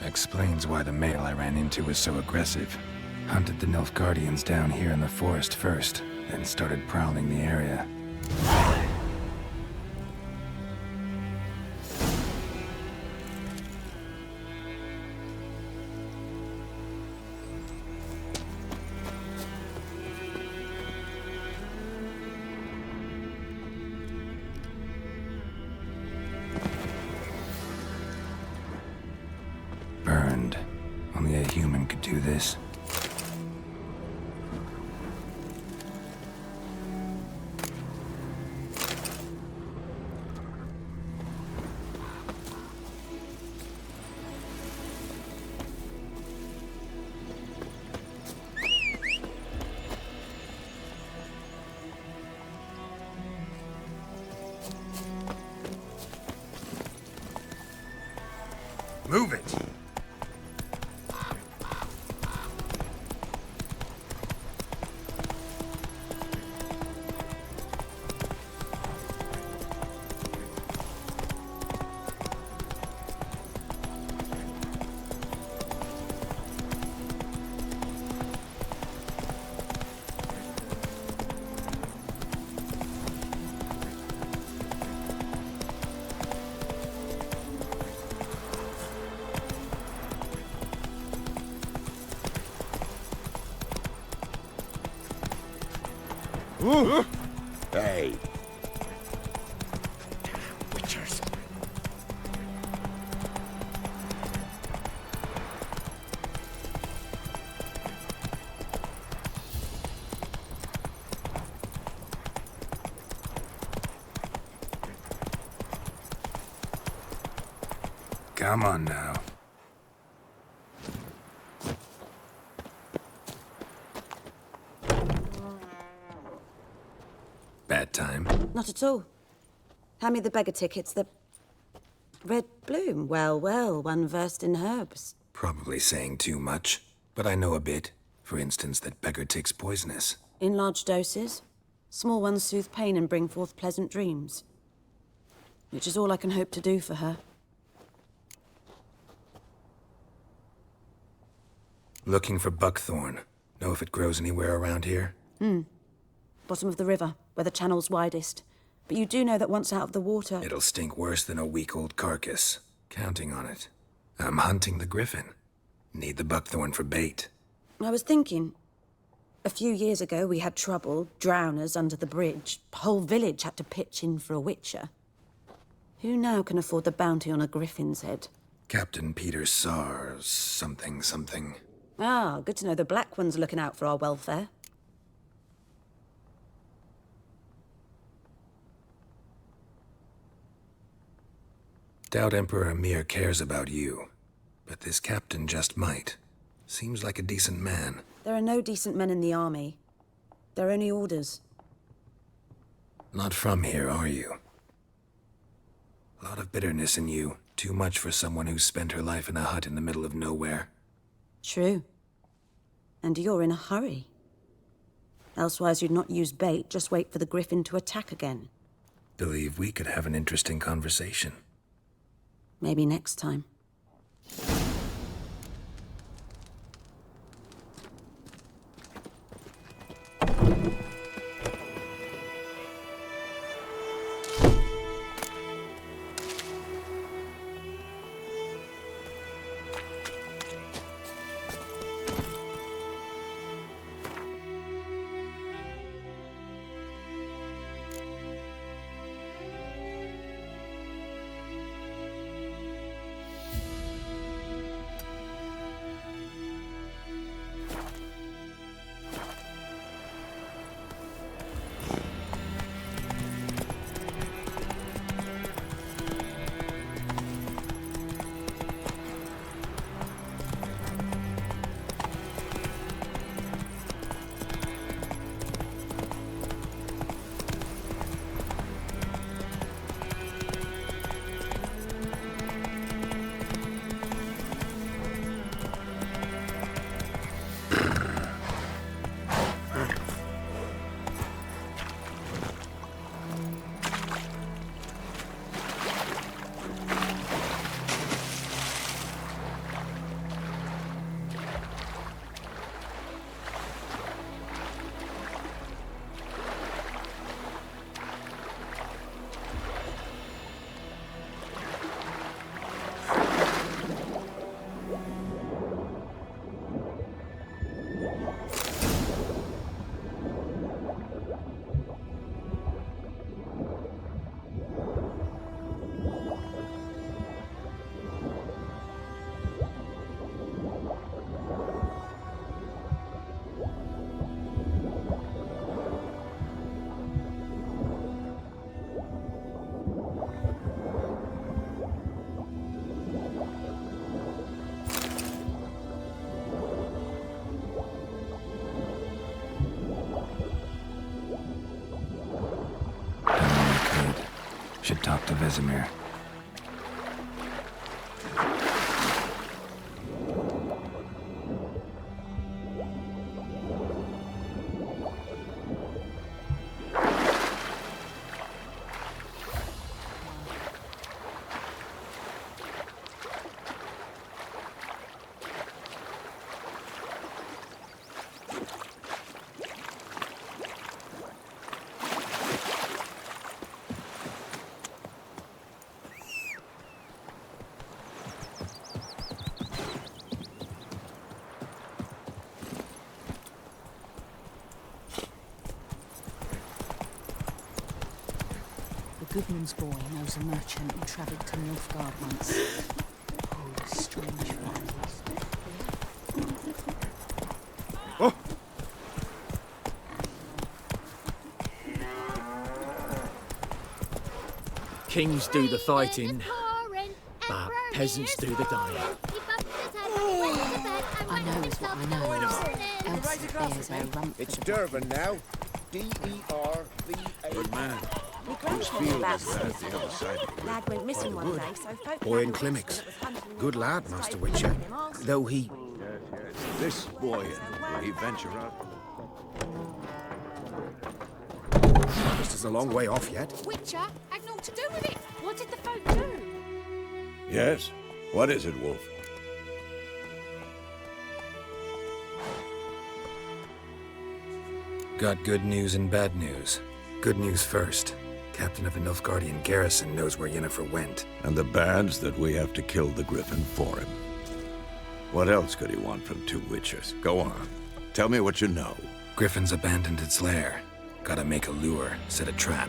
Explains why the male I ran into was so aggressive. Hunted the Nilfgaardians down here in the forest first, then started prowling the area. friend. Only a human could do this. Move it! Hey. Witchers. Come on now. Bad time? Not at all. Hand me the beggar tickets, the red bloom. Well, well, one versed in herbs. Probably saying too much, but I know a bit. For instance, that beggar tick's poisonous. In large doses. Small ones soothe pain and bring forth pleasant dreams. Which is all I can hope to do for her. Looking for buckthorn. Know if it grows anywhere around here? Bottom of the river, where the channel's widest. But you do know that once out of the water... It'll stink worse than a week-old carcass. Counting on it. I'm hunting the griffin. Need the buckthorn for bait. I was thinking... A few years ago, we had trouble, drowners under the bridge. Whole village had to pitch in for a witcher. Who now can afford the bounty on a griffin's head? Captain Peter Sars, something. Ah, good to know the Black One's looking out for our welfare. Doubt Emperor Emir cares about you. But this captain just might. Seems like a decent man. There are no decent men in the army. They're only orders. Not from here, are you? A lot of bitterness in you. Too much for someone who spent her life in a hut in the middle of nowhere. True. And you're in a hurry. Elsewise you'd not use bait, just wait for the griffin to attack again. Believe we could have an interesting conversation. Maybe next time. talk to Vesemir. The Goodman's boy knows a merchant who travelled to Nilfgaard once. Oh, strange fighters. Oh! Kings do the fighting, but peasants do the dying. I knows what I know. Elsie bears her rump. It's Durban now. D-E-R-V-A. Good man. My Whose grandfather field about is that at the other side of the river? Lad went missing one wood. day, so folk Boy in gathered Climmix. that was hunting Good the lad, woods, Master stayed Witcher. with him, asked Though he... This boy, will he venture out? This is a long way off yet. Witcher had naught to do with it. What did the folk do? Yes? What is it, Wolf? Got good news and bad news. Good news first. Captain of the Nilfgaardian garrison knows where Yennefer went. And the bad's that we have to kill the Griffin for him. What else could he want from two Witchers? Go on. Tell me what you know. Griffin's abandoned its lair. Gotta make a lure, set a trap.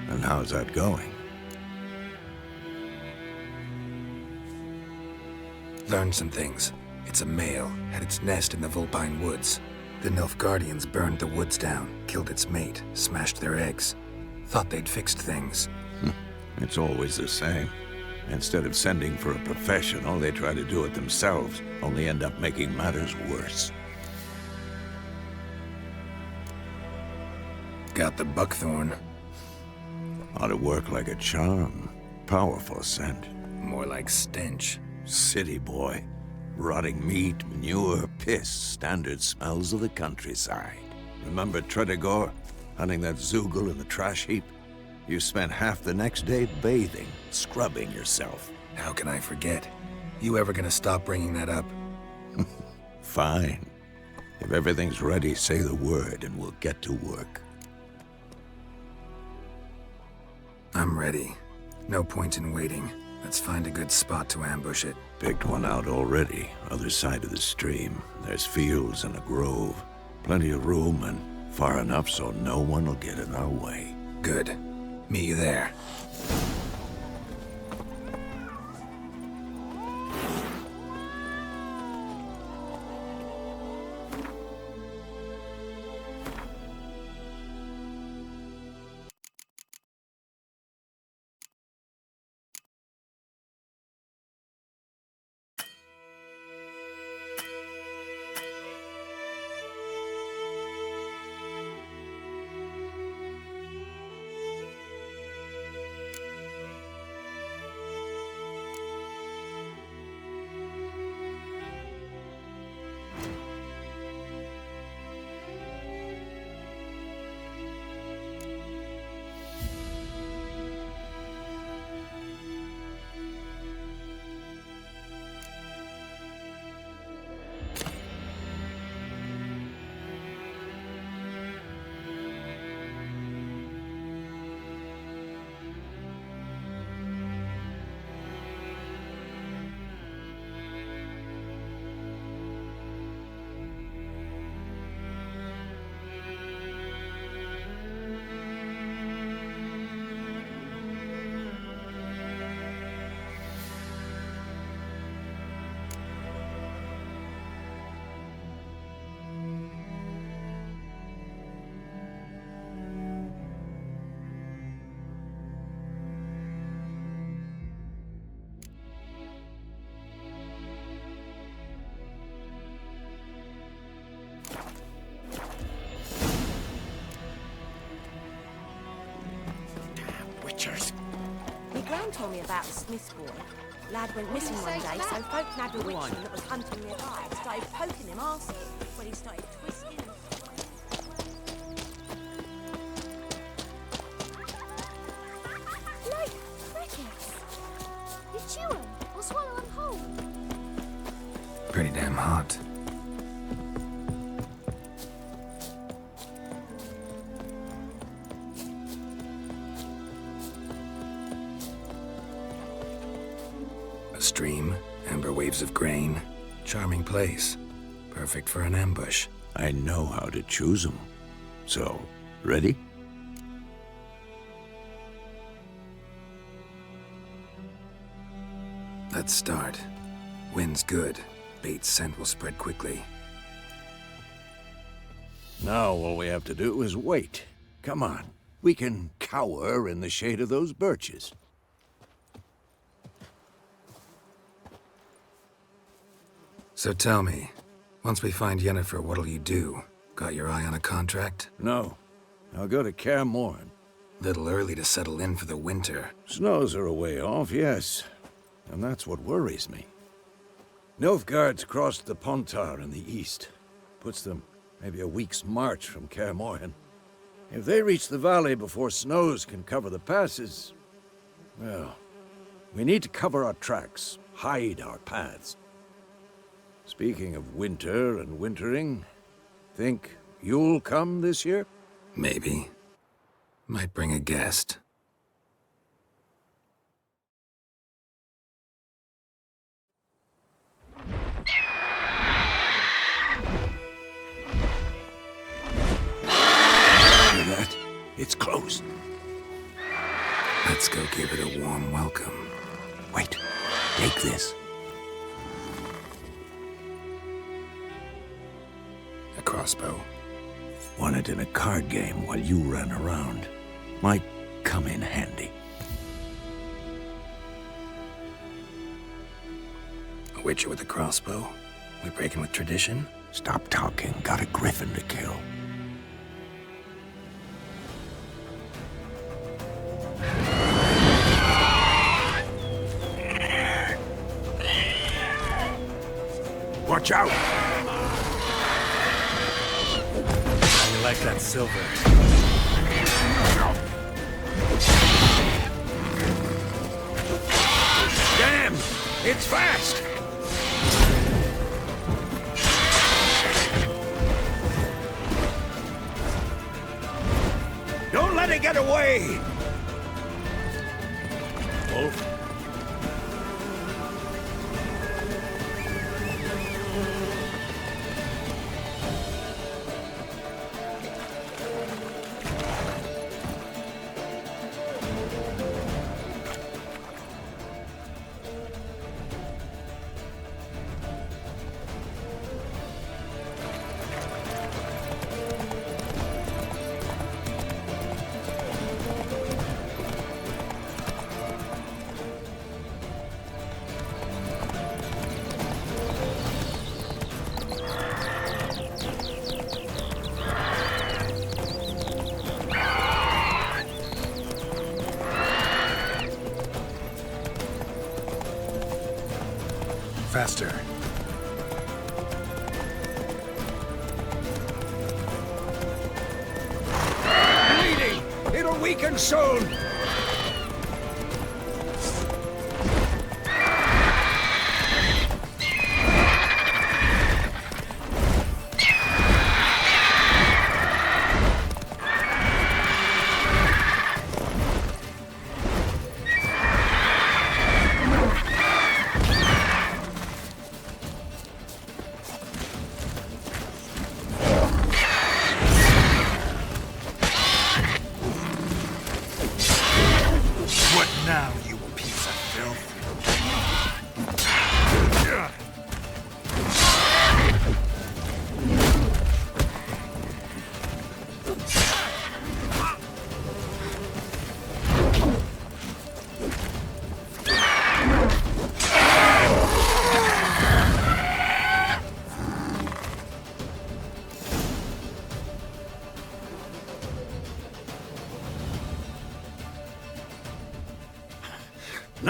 And how's that going? Learned some things. It's a male, had its nest in the Vulpine Woods. The Nilfgaardians burned the woods down, killed its mate, smashed their eggs. Thought they'd fixed things. It's always the same. Instead of sending for a professional, they try to do it themselves, only end up making matters worse. Got the buckthorn. Ought to work like a charm. Powerful scent. More like stench. City boy. Rotting meat, manure, piss, standard smells of the countryside. Remember Tredegor? Hunting that Zoogle in the trash heap? You spent half the next day bathing, scrubbing yourself. How can I forget? You ever gonna stop bringing that up? Fine. If everything's ready, say the word and we'll get to work. I'm ready. No point in waiting. Let's find a good spot to ambush it. Picked one out already, other side of the stream. There's fields and a grove. Plenty of room and far enough so no one will get in our way. Good. Meet you there. Sam told me about the Smith's boy. Lad went missing one day, so folk nabbed a witchman that was hunting nearby and started poking him arsey when he started twisting and... Like crickets. You chew them or swallow them whole. Pretty damn hot. A stream, amber waves of grain, charming place. Perfect for an ambush. I know how to choose them. So, ready? Let's start. Wind's good. Bait's scent will spread quickly. Now all we have to do is wait. Come on. We can cower in the shade of those birches. So tell me, once we find Yennefer, what'll you do? Got your eye on a contract? No. I'll go to Kaer Morhen. Little early to settle in for the winter. Snows are a way off, yes. And that's what worries me. Nilfgaard's crossed the Pontar in the east. Puts them maybe a week's march from Kaer Morhen. If they reach the valley before snows can cover the passes, well, we need to cover our tracks, hide our paths. Speaking of winter and wintering, think you'll come this year? Maybe. Might bring a guest. Hear that? It's close. Let's go give it a warm welcome. Wait, take this. A crossbow. Won it in a card game while you ran around. Might come in handy. A witcher with a crossbow? We breaking with tradition? Stop talking. Got a griffin to kill. Watch out! I like that silver. Damn! It's fast! Don't let it get away! Wolf? Faster. Bleeding! It'll weaken soon!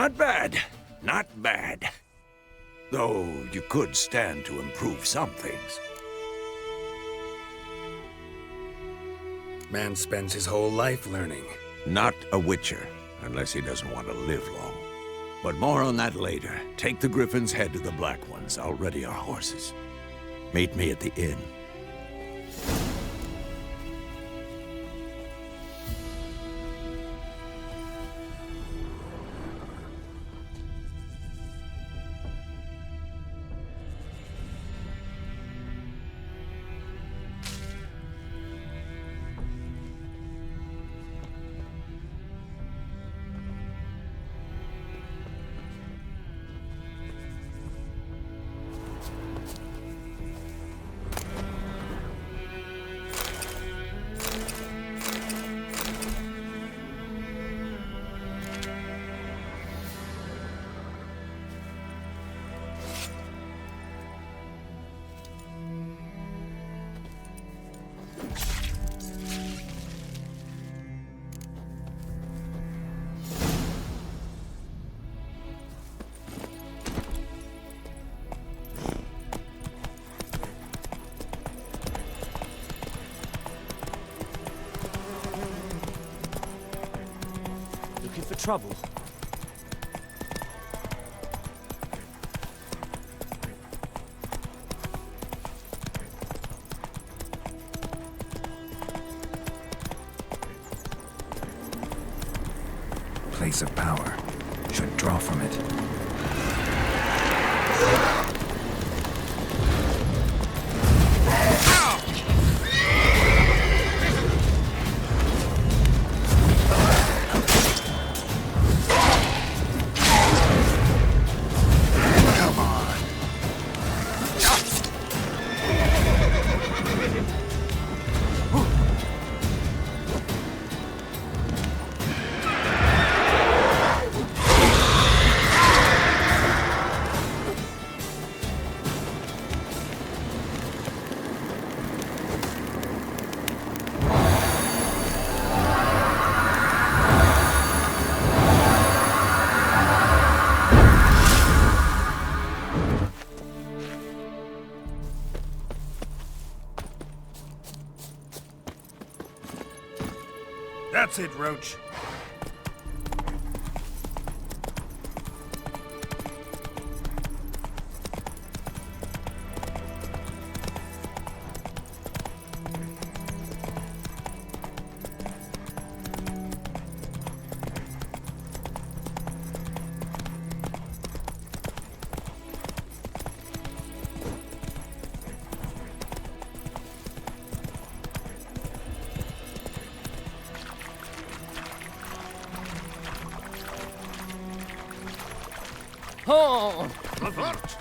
Not bad. Not bad. Though you could stand to improve some things. Man spends his whole life learning. Not a witcher, unless he doesn't want to live long. But more on that later. Take the Griffin's head to the Black Ones. I'll ready our horses. Meet me at the inn. Looking for trouble? Place of power. Should draw from it. That's it, Roach. Oh! Avert!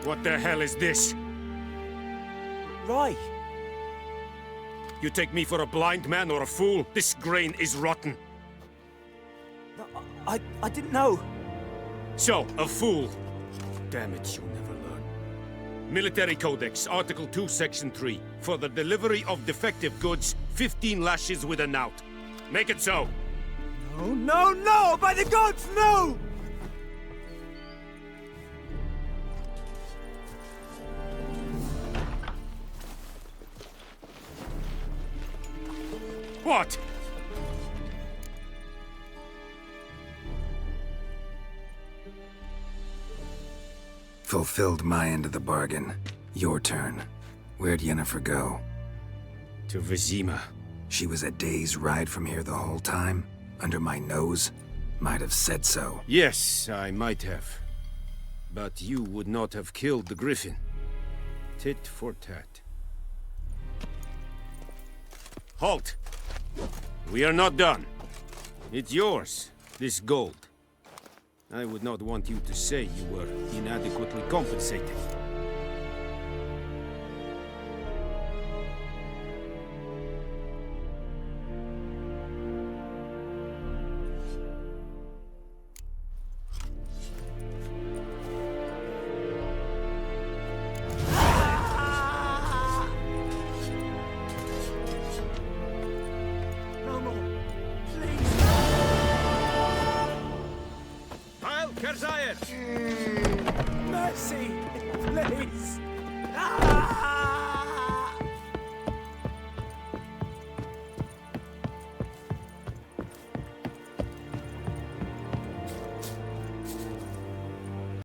What the hell is this? Right. You take me for a blind man or a fool? This grain is rotten. No, I didn't know. So, a fool. Damn it, you'll never learn. Military Codex, Article 2, Section 3. For the delivery of defective goods, 15 lashes with a knout. Make it so. No, no, no! By the gods, no! What? Fulfilled my end of the bargain. Your turn. Where'd Yennefer go? To Vizima. She was a day's ride from here the whole time? Under my nose? Might have said so. Yes, I might have. But you would not have killed the griffin. Tit for tat. Halt! We are not done. It's yours, this gold. I would not want you to say you were inadequately compensated. Mercy! Please! Ah!